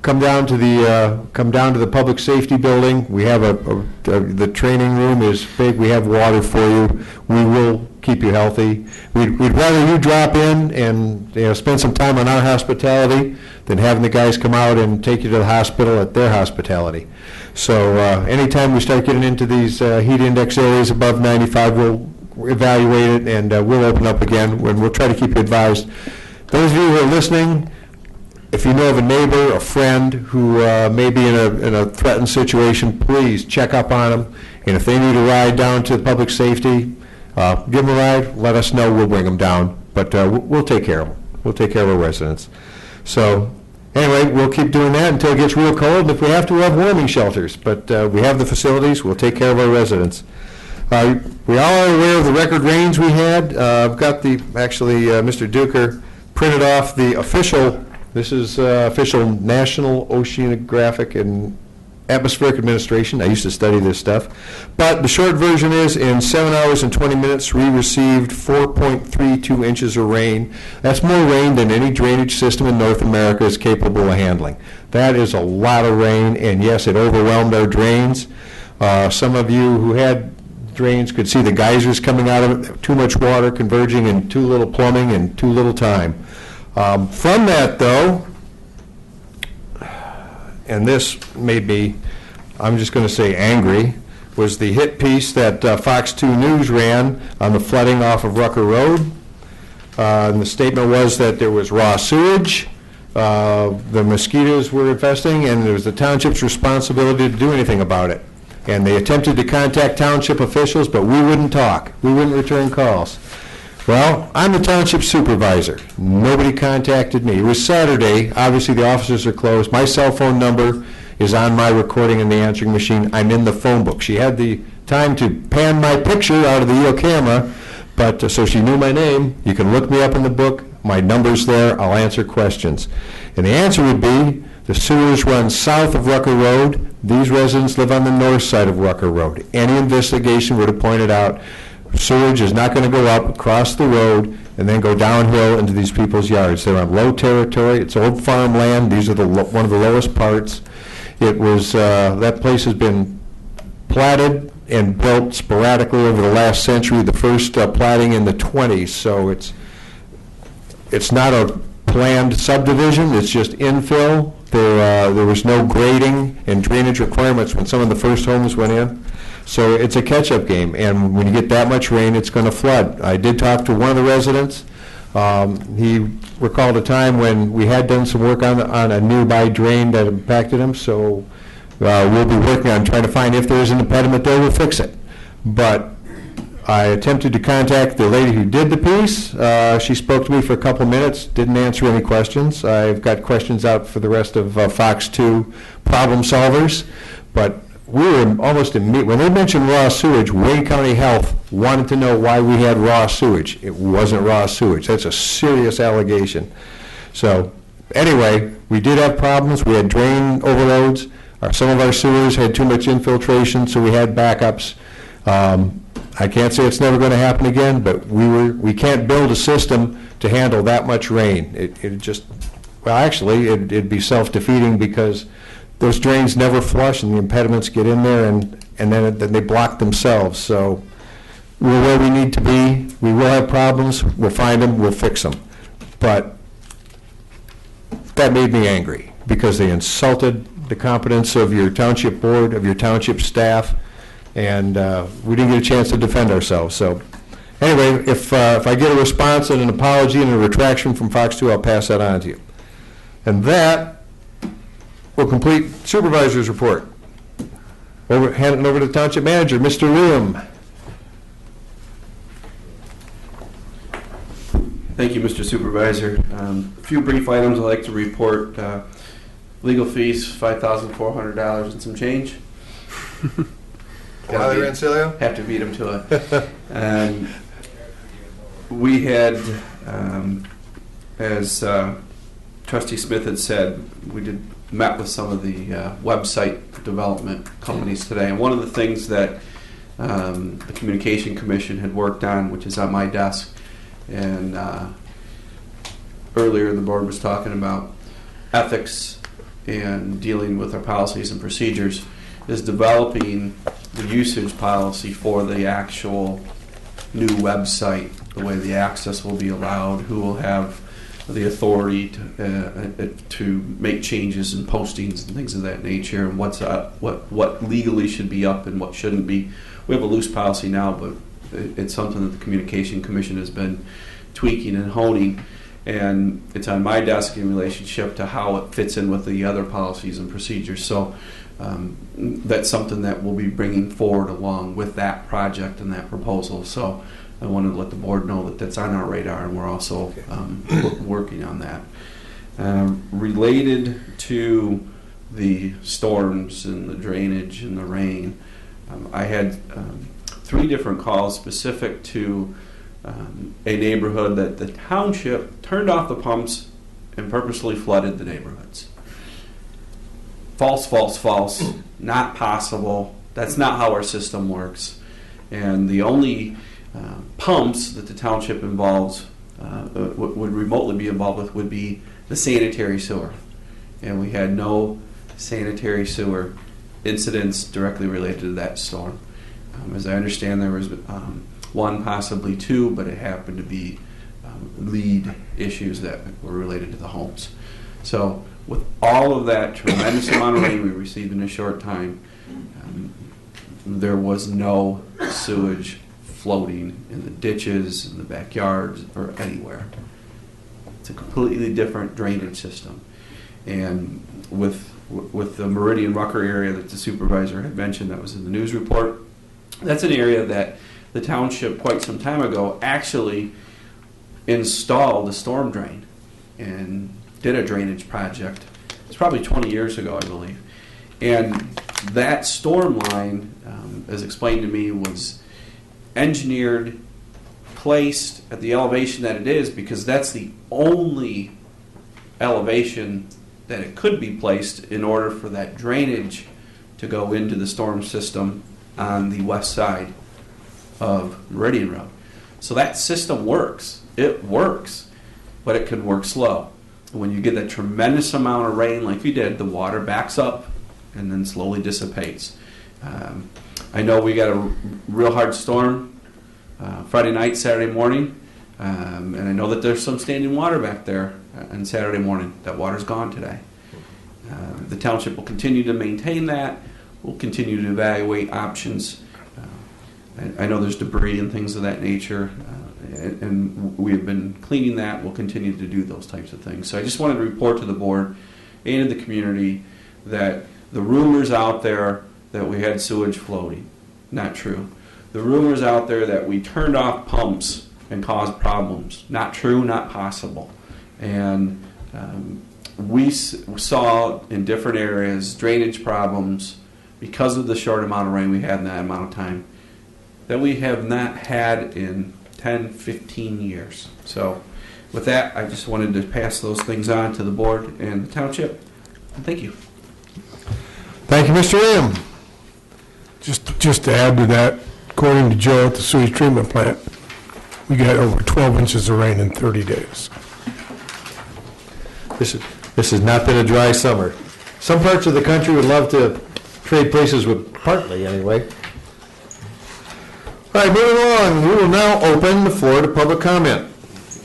come down to the public safety building. We have the training room is big. We have water for you. We will keep you healthy. We'd rather you drop in and spend some time on our hospitality than having the guys come out and take you to the hospital at their hospitality. So anytime we start getting into these heat index areas above 95, we'll evaluate it and we'll open up again, and we'll try to keep you advised. Those of you who are listening, if you know of a neighbor, a friend who may be in a threatened situation, please check up on them. And if they need a ride down to public safety, Give them a ride, let us know, we'll bring them down, but we'll take care of them. We'll take care of our residents. So, anyway, we'll keep doing that until it gets real cold, and if we have to, we'll have warming shelters, but we have the facilities, we'll take care of our residents. We all are aware of the record rains we had. I've got Mr. Duker printed off the official, this is official National Oceanographic and Atmospheric Administration. I used to study this stuff. But the short version is, in 7 hours and 20 minutes, we received 4.32 inches of rain. That's more rain than any drainage system in North America is capable of handling. That is a lot of rain, and yes, it overwhelmed our drains. Some of you who had drains could see the geysers coming out of it, too much water converging in too little plumbing and too little time. From that, though, and this made me, I'm just going to say angry, was the hit piece that Fox 2 News ran on the flooding off of Rucker Road. And the statement was that there was raw sewage, the mosquitoes were infesting, and it was the township's responsibility to do anything about it. And they attempted to contact township officials, but we wouldn't talk. We wouldn't return calls. Well, I'm the township supervisor. Nobody contacted me. It was Saturday. Obviously, the offices are closed. My cell phone number is on my recording in the answering machine. I'm in the phone book. She had the time to pan my picture out of the EO camera, but so she knew my name. You can look me up in the book. My number's there. I'll answer questions. And the answer would be, the sewers run south of Rucker Road. These residents live on the north side of Rucker Road. Any investigation would have pointed out sewage is not going to go up across the road and then go downhill into these people's yards. They're on low territory. It's old farmland. These are one of the lowest parts. It was, that place has been platted and built sporadically over the last century, the first platting in the 20s. So it's not a planned subdivision, it's just infill. There was no grading and drainage requirements when some of the first homes went in. So it's a catch-up game, and when you get that much rain, it's going to flood. I did talk to one of the residents. He recalled a time when we had done some work on a nearby drain that impacted him, so we'll be working on trying to find if there is an impediment there, we'll fix it. But I attempted to contact the lady who did the piece. She spoke to me for a couple minutes, didn't answer any questions. I've got questions out for the rest of Fox 2 problem solvers, but we were almost immediate. When they mentioned raw sewage, Wayne County Health wanted to know why we had raw sewage. It wasn't raw sewage. That's a serious allegation. So anyway, we did have problems. We had drain overloads. Some of our sewers had too much infiltration, so we had backups. I can't say it's never going to happen again, but we can't build a system to handle that much rain. It just, well, actually, it'd be self-defeating because those drains never flush and the impediments get in there and then they block themselves. So we're where we need to be. We will have problems. We'll find them. We'll fix them. But that made me angry because they insulted the competence of your township board, of your township staff, and we didn't get a chance to defend ourselves. So anyway, if I get a response and an apology and a retraction from Fox 2, I'll pass that on to you. And that will complete supervisor's report. Hand it over to the township manager, Mr. Liam. Thank you, Mr. Supervisor. A few brief items I'd like to report. Legal fees, $5,400 and some change. Wiley Rancilio? Have to beat him to it. And we had, as Trustee Smith had said, we met with some of the website development companies today. And one of the things that the Communication Commission had worked on, which is on my desk, and earlier the board was talking about ethics and dealing with our policies and procedures, is developing the usage policy for the actual new website, the way the access will be allowed, who will have the authority to make changes and postings and things of that nature, and what's up, what legally should be up and what shouldn't be. We have a loose policy now, but it's something that the Communication Commission has been tweaking and honing, and it's on my desk in relationship to how it fits in with the other policies and procedures. So that's something that we'll be bringing forward along with that project and that proposal. So I wanted to let the board know that that's on our radar, and we're also working on that. Related to the storms and the drainage and the rain, I had 3 different calls specific to a neighborhood that the township turned off the pumps and purposely flooded the neighborhoods. False, false, false. Not possible. That's not how our system works. And the only pumps that the township involves would remotely be involved with would be the sanitary sewer. And we had no sanitary sewer incidents directly related to that storm. As I understand, there was 1, possibly 2, but it happened to be lead issues that were related to the homes. So with all of that tremendous amount of rain we received in a short time, there was no sewage floating in the ditches, in the backyards, or anywhere. It's a completely different drainage system. And with the Meridian Rucker area that the supervisor had mentioned that was in the news report, that's an area that the township quite some time ago actually installed a storm drain and did a drainage project. It's probably 20 years ago, I believe. And that storm line, as explained to me, was engineered, placed at the elevation that it is because that's the only elevation that it could be placed in order for that drainage to go into the storm system on the west side of Meridian Road. So that system works. It works, but it can work slow. And when you get that tremendous amount of rain like we did, the water backs up and then slowly dissipates. I know we got a real hard storm Friday night, Saturday morning, and I know that there's some standing water back there on Saturday morning. That water's gone today. The township will continue to maintain that. We'll continue to evaluate options. I know there's debris and things of that nature, and we have been cleaning that. We'll continue to do those types of things. So I just wanted to report to the board and to the community that the rumors out there that we had sewage floating, not true. The rumors out there that we turned off pumps and caused problems, not true, not possible. And we saw in different areas drainage problems because of the short amount of rain we had in that amount of time that we have not had in 10, 15 years. So with that, I just wanted to pass those things on to the board and the township. Thank you. Thank you, Mr. Lim. Just to add to that, according to Joe at the sewage treatment plant, we got over 12 inches of rain in 30 days. This has not been a dry summer. Some parts of the country would love to trade places with partly, anyway. All right, moving along, we will now open the floor to public comment.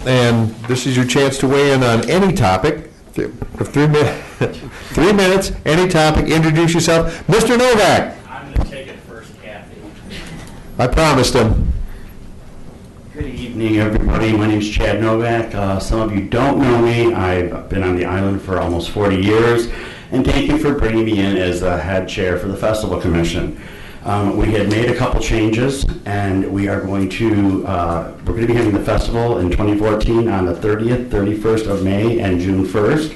And this is your chance to weigh in on any topic. For 3 minutes, 3 minutes, any topic, introduce yourself. Mr. Novak. I'm going to take it first, Kathy. I promised him. Good evening, everybody. My name is Chad Novak. Some of you don't know me. I've been on the island for almost 40 years. And thank you for bringing me in as the head chair for the Festival Commission. We had made a couple changes, and we are going to, we're going to be having the festival in 2014 on the 30th, 31st of May and June 1st,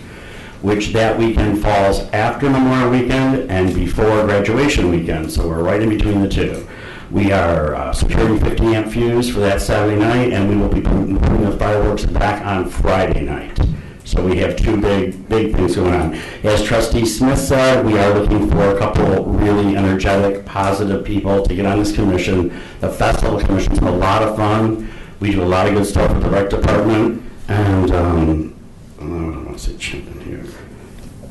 which that weekend falls after Memorial Weekend and before graduation weekend, so we're right in between the two. We are securing 50 amp fuse for that Saturday night, and we will be putting the fireworks back on Friday night. So we have two big things going on. As Trustee Smith said, we are looking for a couple really energetic, positive people to get on this commission. The Festival Commission is a lot of fun. We do a lot of good stuff with the rec department. And I want to say chicken here.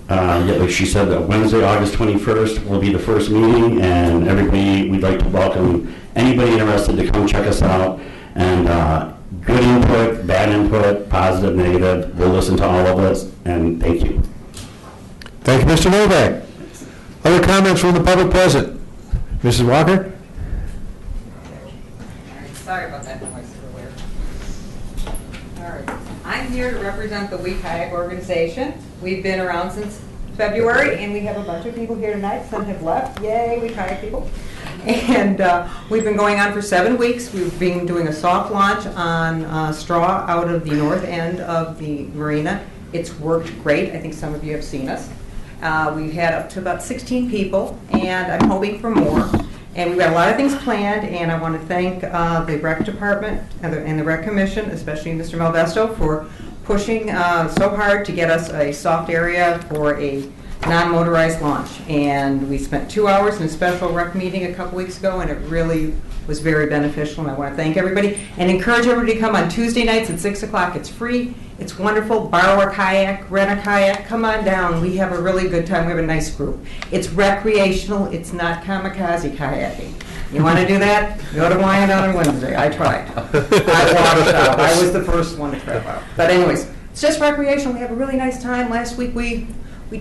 Yeah, like she said, that Wednesday, August 21st will be the first meeting, and everybody, we'd like to welcome anybody interested to come check us out. And good input, bad input, positive, negative. We'll listen to all of us, and thank you. Thank you, Mr. Novak. Other comments from the public present? Mrs. Walker? Sorry about that noise earlier. All right. I'm here to represent the We Kayak organization. We've been around since February, and we have a bunch of people here tonight. Some have left. Yay, We Kayak people. And we've been going on for 7 weeks. We've been doing a soft launch on straw out of the north end of the marina. It's worked great. I think some of you have seen us. We've had up to about 16 people, and I'm hoping for more. And we've got a lot of things planned, and I want to thank the rec department and the rec commission, especially Mr. Malvesto, for pushing so hard to get us a soft area for a non-motorized launch. And we spent 2 hours in a special rec meeting a couple weeks ago, and it really was very beneficial. And I want to thank everybody and encourage everybody to come on Tuesday nights at 6 o'clock. It's free. It's wonderful. Borrow a kayak, rent a kayak, come on down. We have a really good time. We have a nice group. It's recreational. It's not kamikaze kayaking. You want to do that? Go to Wyandotte on Wednesday. I tried. I washed out. I was the first one to crap out. But anyways, it's just recreational. We have a really nice time. Last week we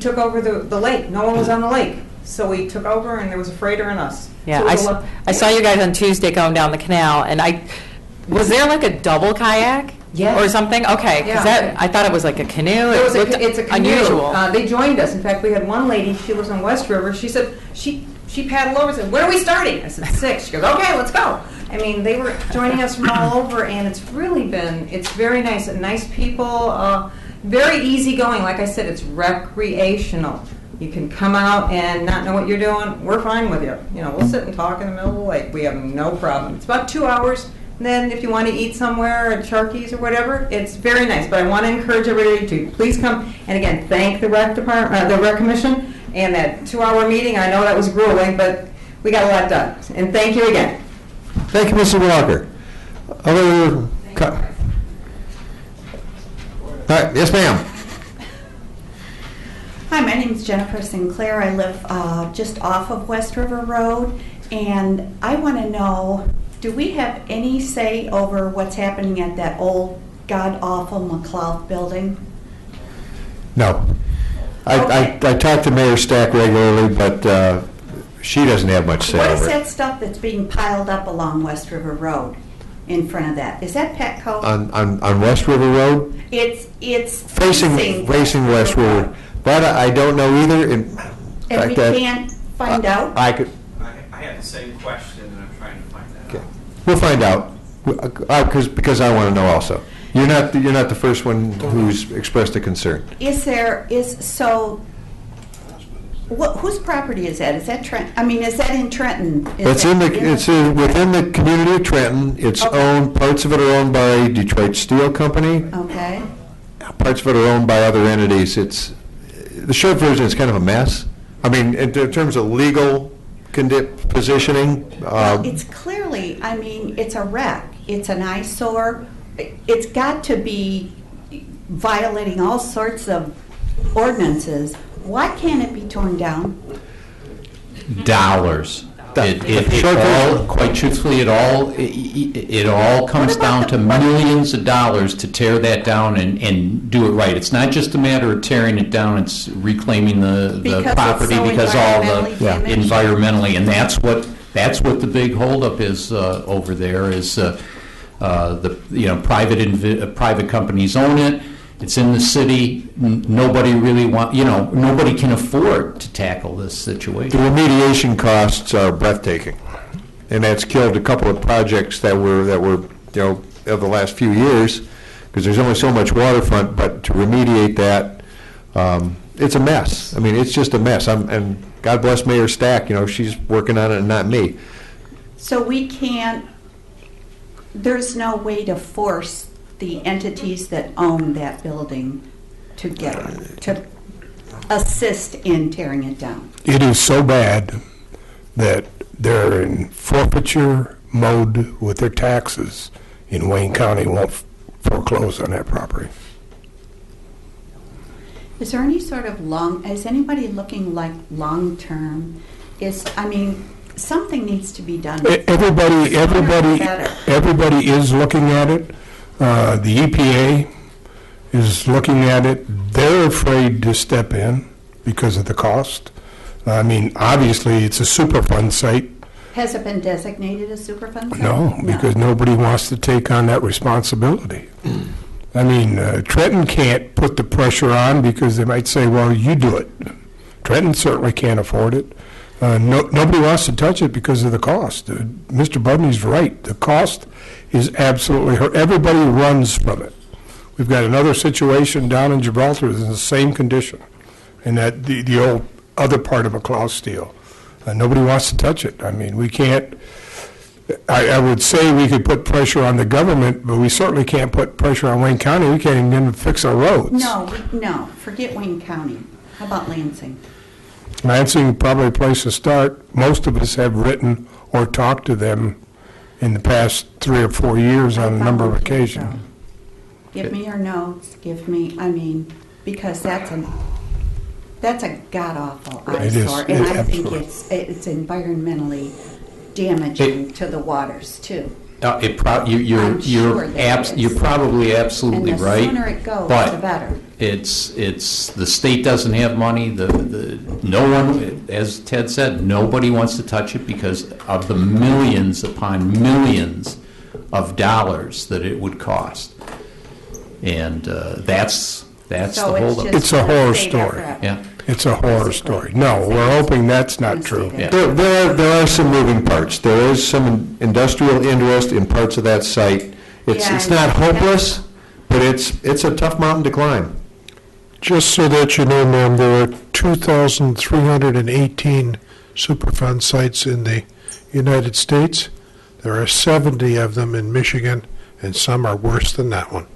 took over the lake. No one was on the lake. So we took over, and there was a freighter and us. Yeah, So it was a I saw you guys on Tuesday going down the canal, and was there like a double kayak? Yeah. Or something? Okay, Yeah. because I thought it was like a canoe. It's a canoe. Unusual. They joined us. In fact, we had one lady, she lives on West River. She said, she paddled over and said, "When are we starting?" I said, 6. She goes, "Okay, let's go." I mean, they were joining us from all over, and it's very nice. Nice people, very easygoing. Like I said, it's recreational. You can come out and not know what you're doing. We're fine with you. You know, we'll sit and talk in the middle of the lake. We have no problem. It's about 2 hours. And then if you want to eat somewhere at Sharky's or whatever, it's very nice. But I want to encourage everybody to please come. And again, thank the rec department, the rec commission, and that 2-hour meeting. I know that was grueling, but we got a lot done. And thank you again. Thank you, Mr. Walker. Other all right, yes, ma'am. Hi, my name is Jennifer Sinclair. I live just off of West River Road, and I want to know, do we have any say over what's happening at that old god-awful McLeod building? No. I talk to Mayor Stack regularly, but she doesn't have much say What is over it. that stuff that's being piled up along West River Road in front of that? Is that Petco? On West River Road? It's Facing West River. That I don't know either. In and fact, we can't find out? I could. I had the same question, and I'm trying to find that out. We'll find out because I want to know also. You're not the first one who's expressed a concern. Whose property is that? Is that Trent? I mean, is that in Trenton? It's within the community of Trenton. It's owned. Parts of it are owned by Detroit Steel Company. Okay. Parts of it are owned by other entities. The short version is kind of a mess. I mean, in terms of legal positioning. Well, it's clearly, I mean, it's a wreck. It's an eyesore. It's got to be violating all sorts of ordinances. Why can't it be torn down? Dollars. Quite truthfully, it all comes down to millions of dollars to tear that down and do it right. It's not just a matter of tearing it down, it's reclaiming the property because all the environmentally, and that's what the big holdup is over there is private companies own it. It's in the city. Nobody really nobody can afford to tackle this situation. The remediation costs are breathtaking, and that's killed a couple of projects that were of the last few years because there's only so much waterfront. But to remediate that, it's a mess. I mean, it's just a mess. And God bless Mayor Stack. She's working on it, and not me. So we can't. There's no way to force the entities that own that building to assist in tearing it down. It is so bad that they're in forfeiture mode with their taxes in Wayne County, won't foreclose on that property. Is there any sort of is anybody looking like long-term? Something needs to be done. Everybody is looking at it. The EPA is looking at it. They're afraid to step in because of the cost. I mean, obviously, it's a Superfund site. Has it been designated a Superfund site? No, because nobody wants to take on that responsibility. I mean, Trenton can't put the pressure on because they might say, well, you do it. Trenton certainly can't afford it. Nobody wants to touch it because of the cost. Mr. Budney's right. The cost is absolutely, everybody runs from it. We've got another situation down in Gibraltar that's in the same condition, and that the old other part of McLeod Steel. Nobody wants to touch it. I mean, we can't, I would say we could put pressure on the government, but we certainly can't put pressure on Wayne County. We can't even fix our roads. No, forget Wayne County. How about Lansing? Lansing, probably a place to start. Most of us have written or talked to them in the past 3 or 4 years on a number of occasions. Give me your notes, because that's a god-awful eyesore. And I think it's environmentally damaging to the waters, too. You're is. probably absolutely right. And the sooner it goes, but the better. It's the state doesn't have money. No one, as Ted said, nobody wants to touch it because of the millions upon millions of dollars that it would cost, and that's the holdup. It's a horror story. Yeah. It's a horror story. No, we're hoping that's not true. Yeah. There are some moving parts. There is some industrial interest in parts of that site. It's not hopeless, but it's a tough mountain to climb. Just so that you know, ma'am, there are 2,318 Superfund sites in the United States. There are 70 of them in Michigan, and some are worse than that one.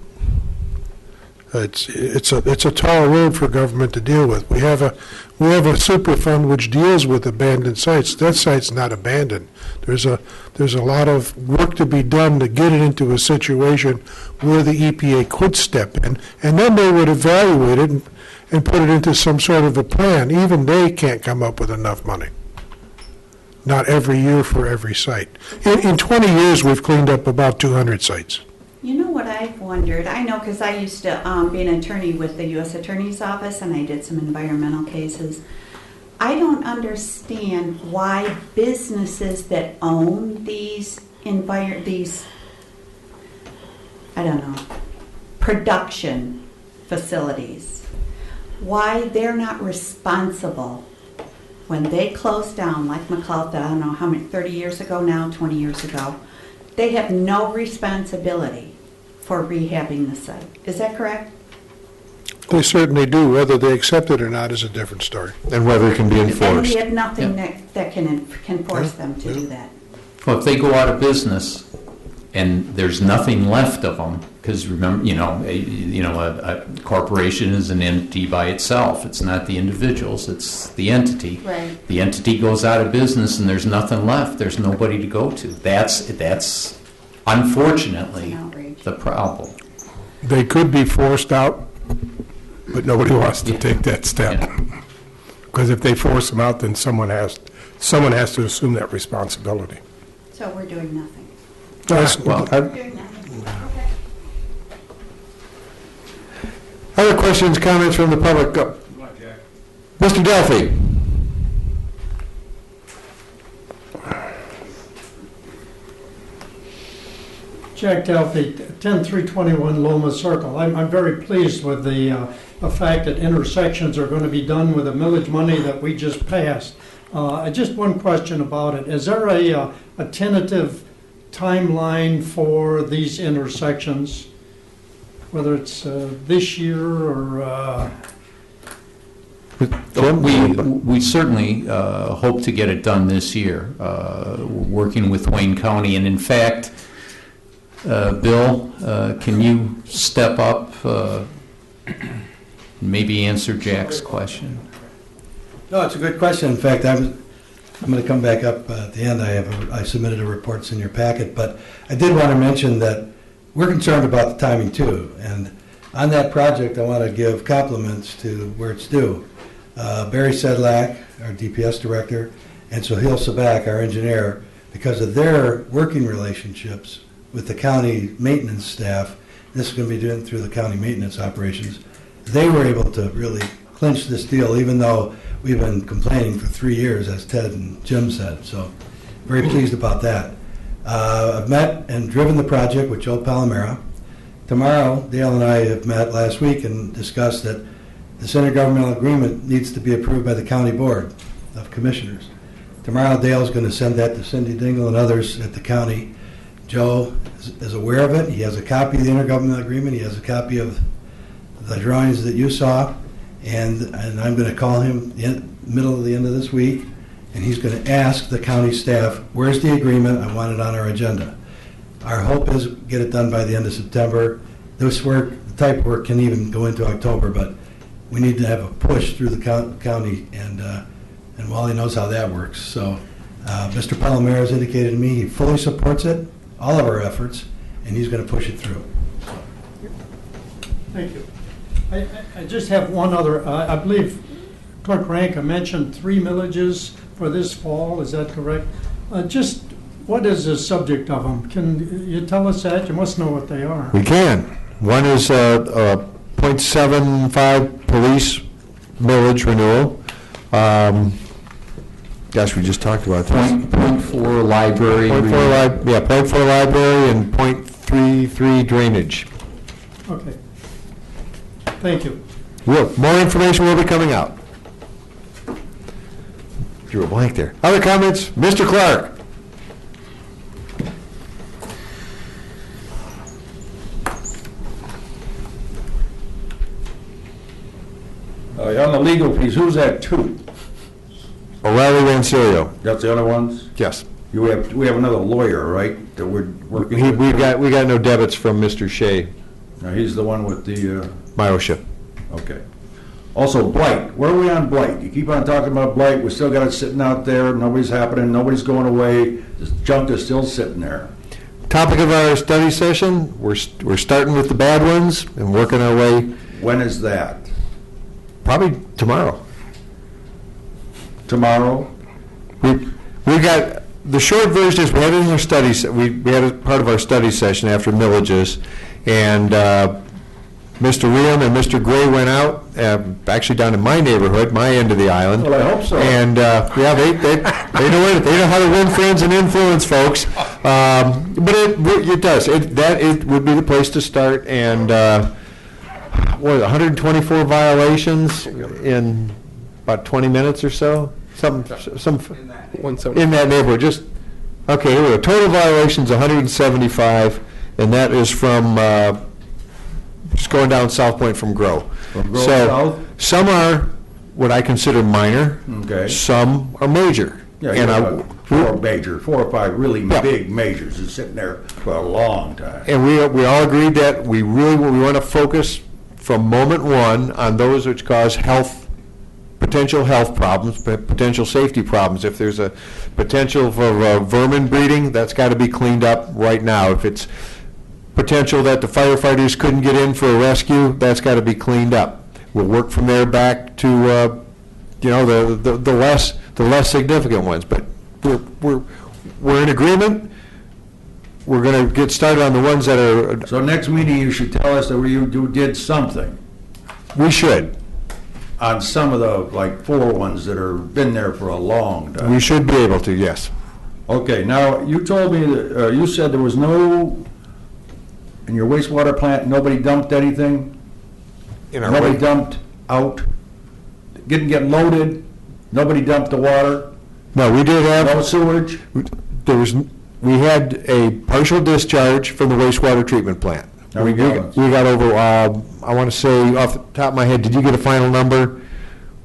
It's a tall road for government to deal with. We have a Superfund which deals with abandoned sites. That site's not abandoned. There's a lot of work to be done to get it into a situation where the EPA could step in, and then they would evaluate it and put it into some sort of a plan. Even they can't come up with enough money. Not every year for every site. In 20 years, we've cleaned up about 200 sites. You know what I've wondered? I know because I used to be an attorney with the U.S. Attorney's Office, and I did some environmental cases. I don't understand why businesses that own these production facilities, why they're not responsible when they close down, like McLeod, I don't know how many, 30 years ago now, 20 years ago. They have no responsibility for rehabbing the site. Is that correct? They certainly do. Whether they accept it or not is a different story. And whether it can be And enforced. we have nothing that can force them to do that. Well, if they go out of business and there's nothing left of them, because remember, a corporation is an entity by itself. It's not the individuals, it's the entity. Right. The entity goes out of business and there's nothing left. There's nobody to go to. That's unfortunately the problem. They could be forced out, but nobody wants to take that step. Because if they force them out, then someone has to assume that responsibility. So we're doing nothing. Other questions, comments from the public? Go. Mr. Delphi. Jack Delphi, 10321 Loma Circle. I'm very pleased with the fact that intersections are going to be done with the millage money that we just passed. Just one question about it. Is there a tentative timeline for these intersections, whether it's this year or... We certainly hope to get it done this year, working with Wayne County. And in fact, Bill, can you step up and maybe answer Jack's question? No, it's a good question. In fact, I'm going to come back up at the end. I submitted a reports in your packet, but I did want to mention that we're concerned about the timing too. And on that project, I want to give compliments to where it's due. Barry Sedlak, our DPS director, and Sohail Sabak, our engineer, because of their working relationships with the county maintenance staff, this is going to be done through the county maintenance operations, they were able to really clinch this deal, even though we've been complaining for 3 years, as Ted and Jim said. So very pleased about that. I've met and driven the project with Joe Palomera. Tomorrow, Dale and I have met last week and discussed that this intergovernmental agreement needs to be approved by the county board of commissioners. Tomorrow Dale's going to send that to Cindy Dingle and others at the county. Joe is aware of it. He has a copy of the intergovernmental agreement. He has a copy of the drawings that you saw. And I'm going to call him middle of the end of this week, and he's going to ask the county staff, where's the agreement? I want it on our agenda. Our hope is get it done by the end of September. This work, the type work can even go into October, but we need to have a push through the county, and Wally knows how that works. So Mr. Palomero has indicated to me he fully supports it, all of our efforts, and he's going to push it through. Thank you. I just have one other, I believe Clerk Rankin mentioned 3 millages for this fall, is that correct? Just what is the subject of them? Can you tell us that? You must know what they are. We can. One is a .75 police millage renewal. Gosh, we just talked about this. .4 library. .4 library and .33 drainage. Okay. Thank you. More information will be coming out. Drew a blank there. Other comments? Mr. Clark. On the legal piece, who's that to? O'Reilly Rancilio. That's the other ones? Yes. We have another lawyer, right, that we're working with? We got no debits from Mr. Shea. Now, he's the one with the... Myoship. Okay. Also, blight. Where are we on blight? You keep on talking about blight. We still got it sitting out there. Nobody's happening. Nobody's going away. This junk is still sitting there. Topic of our study session, we're starting with the bad ones and working our way. When is that? Probably tomorrow. Tomorrow? We got, the short version is we had it in our studies, we had it part of our study session after millages, and Mr. Riem and Mr. Gray went out, actually down in my neighborhood, my end of the island. Well, I hope so. And yeah, they know how to win friends and influence folks. But it does. That would be the place to start. And 124 violations in about 20 minutes or so. Some in that neighborhood. Just okay. Here we go. Total violations 175, and that is from. Just going down South Point from Grow. From Grow so South? Some are what I consider minor. Okay. Some are major. Yeah, and four or five really big majors is sitting there for a long time. And we all agreed that we want to focus from moment one on those which cause potential health problems, potential safety problems. If there's a potential for vermin breeding, that's got to be cleaned up right now. If it's potential that the firefighters couldn't get in for a rescue, that's got to be cleaned up. We'll work from there back to the less significant ones. But we're in agreement. We're going to get started on the ones that are. So next meeting, you should tell us that you did something. We should. On some of the, like, 4 ones that are been there for a long time. We should be able to, yes. Okay, now, you told me that, you said there was no, in your wastewater plant, nobody dumped anything? Nobody dumped out? Didn't get loaded? Nobody dumped the water? No, we did have. No sewage? We had a partial discharge from the wastewater treatment plant. We got over, I want to say off the top of my head, did you get a final number?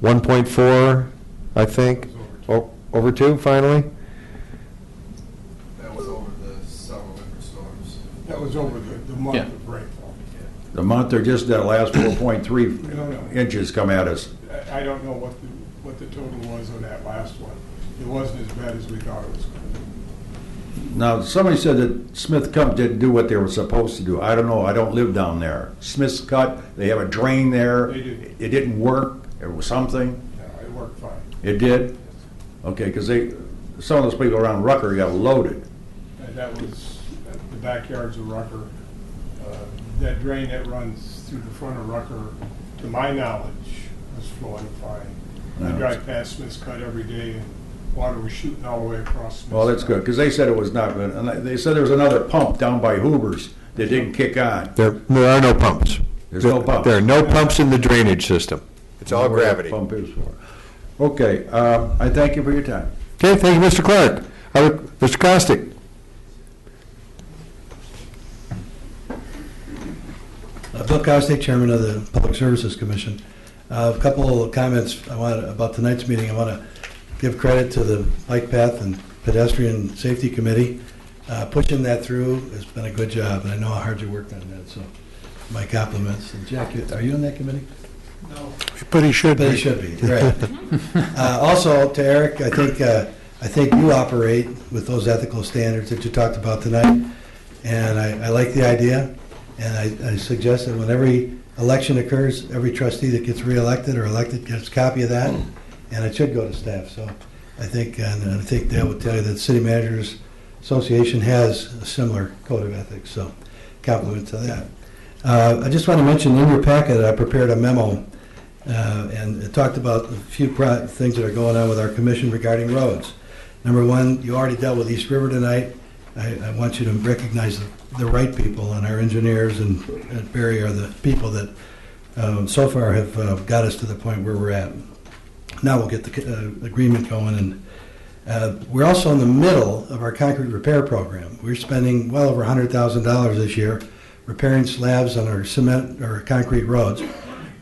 1.4, I think? Over 2, finally? That was over the summer winter storms. That was over the month of rainfall. The month or just that last 4.3 inches come at us? I don't know what the total was on that last one. It wasn't as bad as we thought it was going to be. Now, somebody said that Smith Cut didn't do what they were supposed to do. I don't know. I don't live down there. Smith's Cut, they have a drain there. They do. It didn't work. There was something. No, it worked fine. It did? Okay, because some of those people around Rucker got loaded. And that was the backyards of Rucker. That drain that runs through the front of Rucker, to my knowledge, was flowing fine. I drive past Smith's Cut every day, and water was shooting all the way across Smith's Well, that's Cut. good, because they said it was not good. And they said there was another pump down by Hoover's that didn't kick on. There are no pumps. There's no pumps. There are no pumps in the drainage system. It's all gravity. Pump is for. Okay, I thank you for your time. Okay, thank you, Mr. Clark. Mr. Costick? Bill Costick, Chairman of the Public Services Commission. A couple of comments about tonight's meeting. I want to give credit to the Bike Path and Pedestrian Safety Committee. Pushing that through has been a good job, and I know how hard you worked on that, so my compliments. And Jack, are you on that committee? No. But he should be. But he should be, right. Also, to Eric, I think you operate with those ethical standards that you talked about tonight, and I like the idea, and I suggest that when every election occurs, every trustee that gets reelected or elected gets a copy of that, and it should go to staff. So I think Dale would tell you that the City Managers Association has a similar code of ethics, so compliment to that. I just want to mention in your packet, I prepared a memo, and it talked about a few things that are going on with our commission regarding roads. Number one, you already dealt with East River tonight. I want you to recognize the right people, and our engineers and Barry are the people that so far have got us to the point where we're at. Now we'll get the agreement going, and we're also in the middle of our concrete repair program. We're spending well over $100,000 this year repairing slabs on our cement or concrete roads.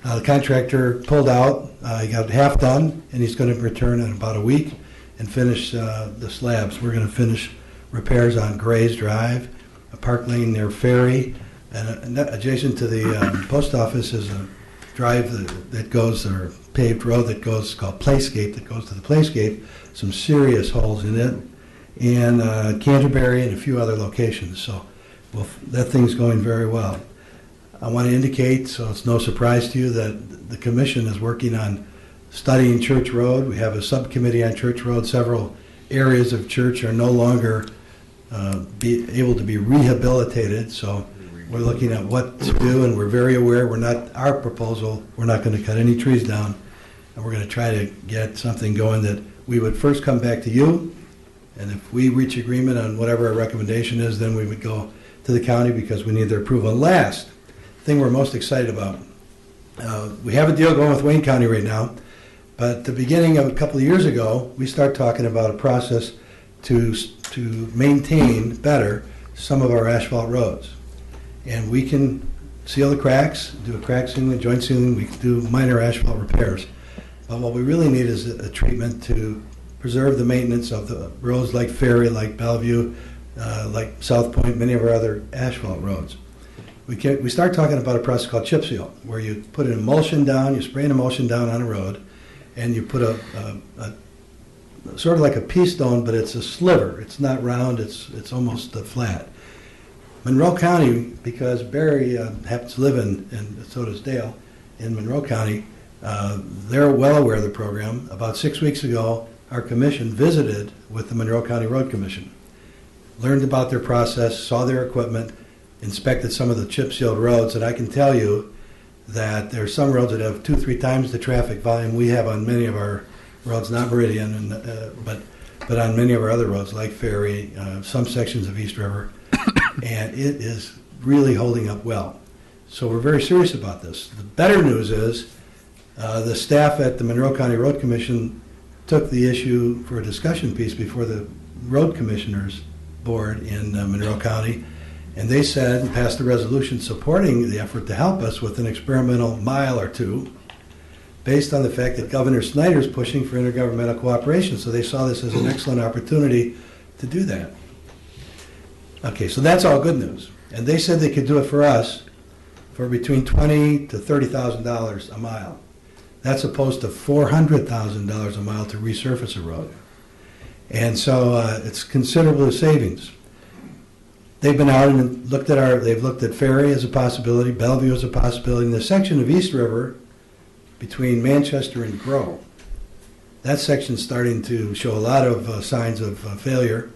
The contractor pulled out. He got half done, and he's going to return in about a week and finish the slabs. We're going to finish repairs on Gray's Drive, a Park Lane near Ferry, and adjacent to the post office is a drive that goes, or paved road that goes, called Playscape, that goes to the Playscape. Some serious holes in it, and Canterbury and a few other locations. So that thing's going very well. I want to indicate, so it's no surprise to you, that the commission is working on studying Church Road. We have a subcommittee on Church Road. Several areas of Church are no longer able to be rehabilitated, so we're looking at what to do, and we're very aware we're not going to cut any trees down, and we're going to try to get something going that we would first come back to you, and if we reach agreement on whatever our recommendation is, then we would go to the county because we need their approval. And last thing we're most excited about, we have a deal going with Wayne County right now, but at the beginning of a couple of years ago, we started talking about a process to maintain better some of our asphalt roads. And we can seal the cracks, do a crack sealing, joint sealing, we can do minor asphalt repairs. But what we really need is a treatment to preserve the maintenance of the roads like Ferry, like Bellevue, like South Point, many of our other asphalt roads. We start talking about a process called chip seal, where you put an emulsion down, you spray an emulsion down on a road, and you put a sort of like a pea stone, but it's a sliver. It's not round, it's almost flat. Monroe County, because Barry happens to live in, and so does Dale, in Monroe County, they're well aware of the program. About 6 weeks ago, our commission visited with the Monroe County Road Commission, learned about their process, saw their equipment, inspected some of the chip sealed roads, and I can tell you that there are some roads that have 2-3 times the traffic volume we have on many of our roads, not Meridian, but on many of our other roads like Ferry, some sections of East River, and it is really holding up well. So we're very serious about this. The better news is the staff at the Monroe County Road Commission took the issue for a discussion piece before the Road Commissioners Board in Monroe County, and they said and passed a resolution supporting the effort to help us with an experimental mile or two based on the fact that Governor Snyder's pushing for intergovernmental cooperation, so they saw this as an excellent opportunity to do that. Okay, so that's all good news. And they said they could do it for us for between $20,000 to $30,000 a mile. That's opposed to $400,000 a mile to resurface a road. And so it's considerable savings. They've been out and they've looked at Ferry as a possibility, Bellevue as a possibility, and the section of East River between Manchester and Grow. That section's starting to show a lot of signs of failure.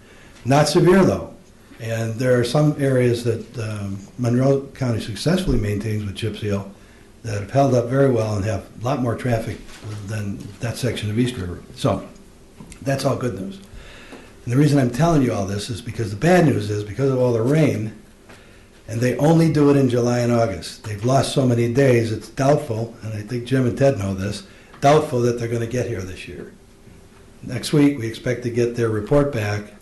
Not severe though. And there are some areas that Monroe County successfully maintains with chip seal that have held up very well and have a lot more traffic than that section of East River. So that's all good news. And the reason I'm telling you all this is because the bad news is because of all the rain, and they only do it in July and August. They've lost so many days, it's doubtful, and I think Jim and Ted know this, doubtful that they're going to get here this year. next week. We expect to get their report back.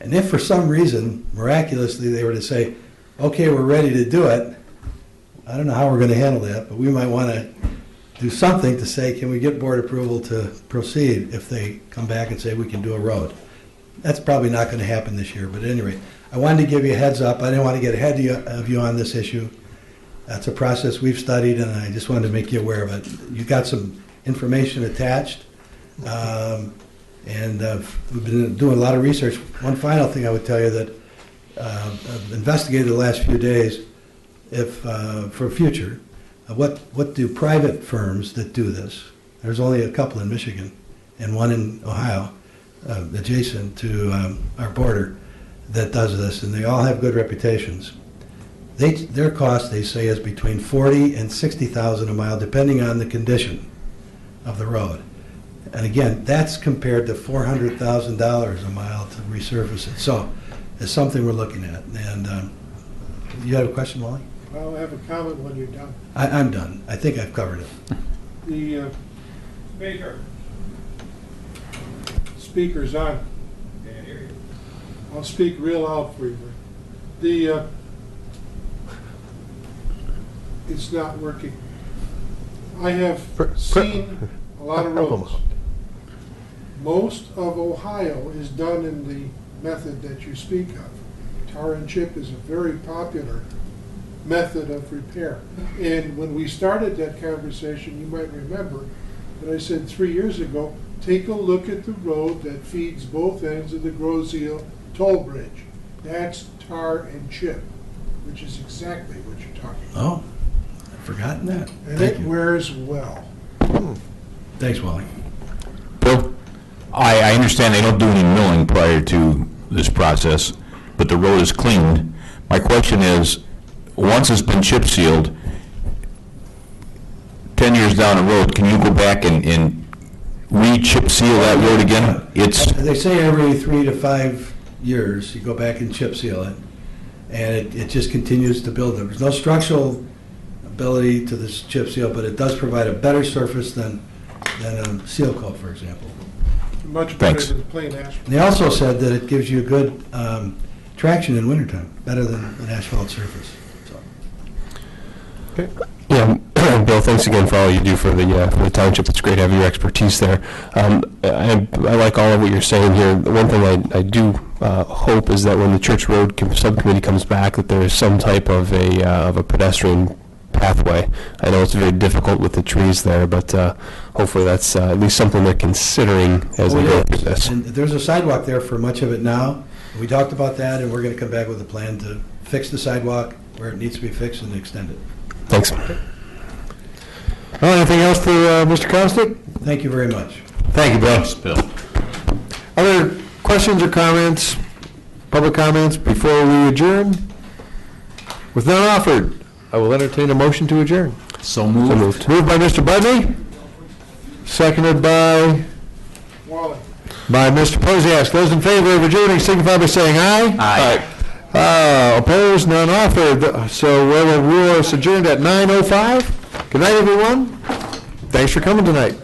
And if for some reason, miraculously, they were to say, okay, we're ready to do it, I don't know how we're going to handle that, but we might want to do something to say, can we get board approval to proceed if they come back and say we can do a road? That's probably not going to happen this year, but at any rate, I wanted to give you a heads up. I didn't want to get ahead of you on this issue. That's a process we've studied, and I just wanted to make you aware of it. You got some information attached, and we've been doing a lot of research. One final thing I would tell you that I've investigated the last few days, if for future, what do private firms that do this? There's only a couple in Michigan and one in Ohio, adjacent to our border, that does this, and they all have good reputations. Their cost, they say, is between $40,000 and $60,000 a mile, depending on the condition of the road. And again, that's compared to $400,000 a mile to resurface it. So it's something we're looking at. And you have a question, Wally? I'll have a comment when you're done. I'm done. I think I've covered it. The speaker's on. Can't hear you. I'll speak real loud for you. It's not working. I have seen a lot of roads. Most of Ohio is done in the method that you speak of. Tar and chip is a very popular method of repair. And when we started that conversation, you might remember that I said 3 years ago, take a look at the road that feeds both ends of the Groseal toll bridge. That's tar and chip, which is exactly what you're talking about. Oh, I've forgotten that. And Thank it you. wears well. Thanks, Wally. Bill? I understand they don't do any milling prior to this process, but the road is cleaned. My question is, once it's been chip sealed, 10 years down the road, can you go back and re-chip seal that road again? They say every 3 to 5 years, you go back and chip seal it, and it just continues to build. There's no structural ability to this chip seal, but it does provide a better surface than a seal coat, for example. Much better than plain asphalt. They also said that it gives you good traction in wintertime, better than an asphalt surface. So. Yeah, Bill, thanks again for all you do for the township. It's great to have your expertise there. I like all of what you're saying here. The one thing I do hope is that when the Church Road Subcommittee comes back, that there is some type of a pedestrian pathway. I know it's very difficult with the trees there, but hopefully that's at least something they're considering as they go through this. And there's a sidewalk there for much of it now. We talked about that, and we're going to come back with a plan to fix the sidewalk where it needs to be fixed and extend it. Thanks. Well, anything else for Mr. Costick? Thank you very much. Thank you, Bill. Thanks, Bill. Other questions or comments, public comments before we adjourn? With none offered, I will entertain a motion to adjourn. So moved. Moved by Mr. Budney, seconded by Wally. Mr. Posiak. Those in favor of adjourning signify by saying aye. Aye. Opposed, none offered. So we'll adjourn at 9:05. Good night, everyone. Thanks for coming tonight.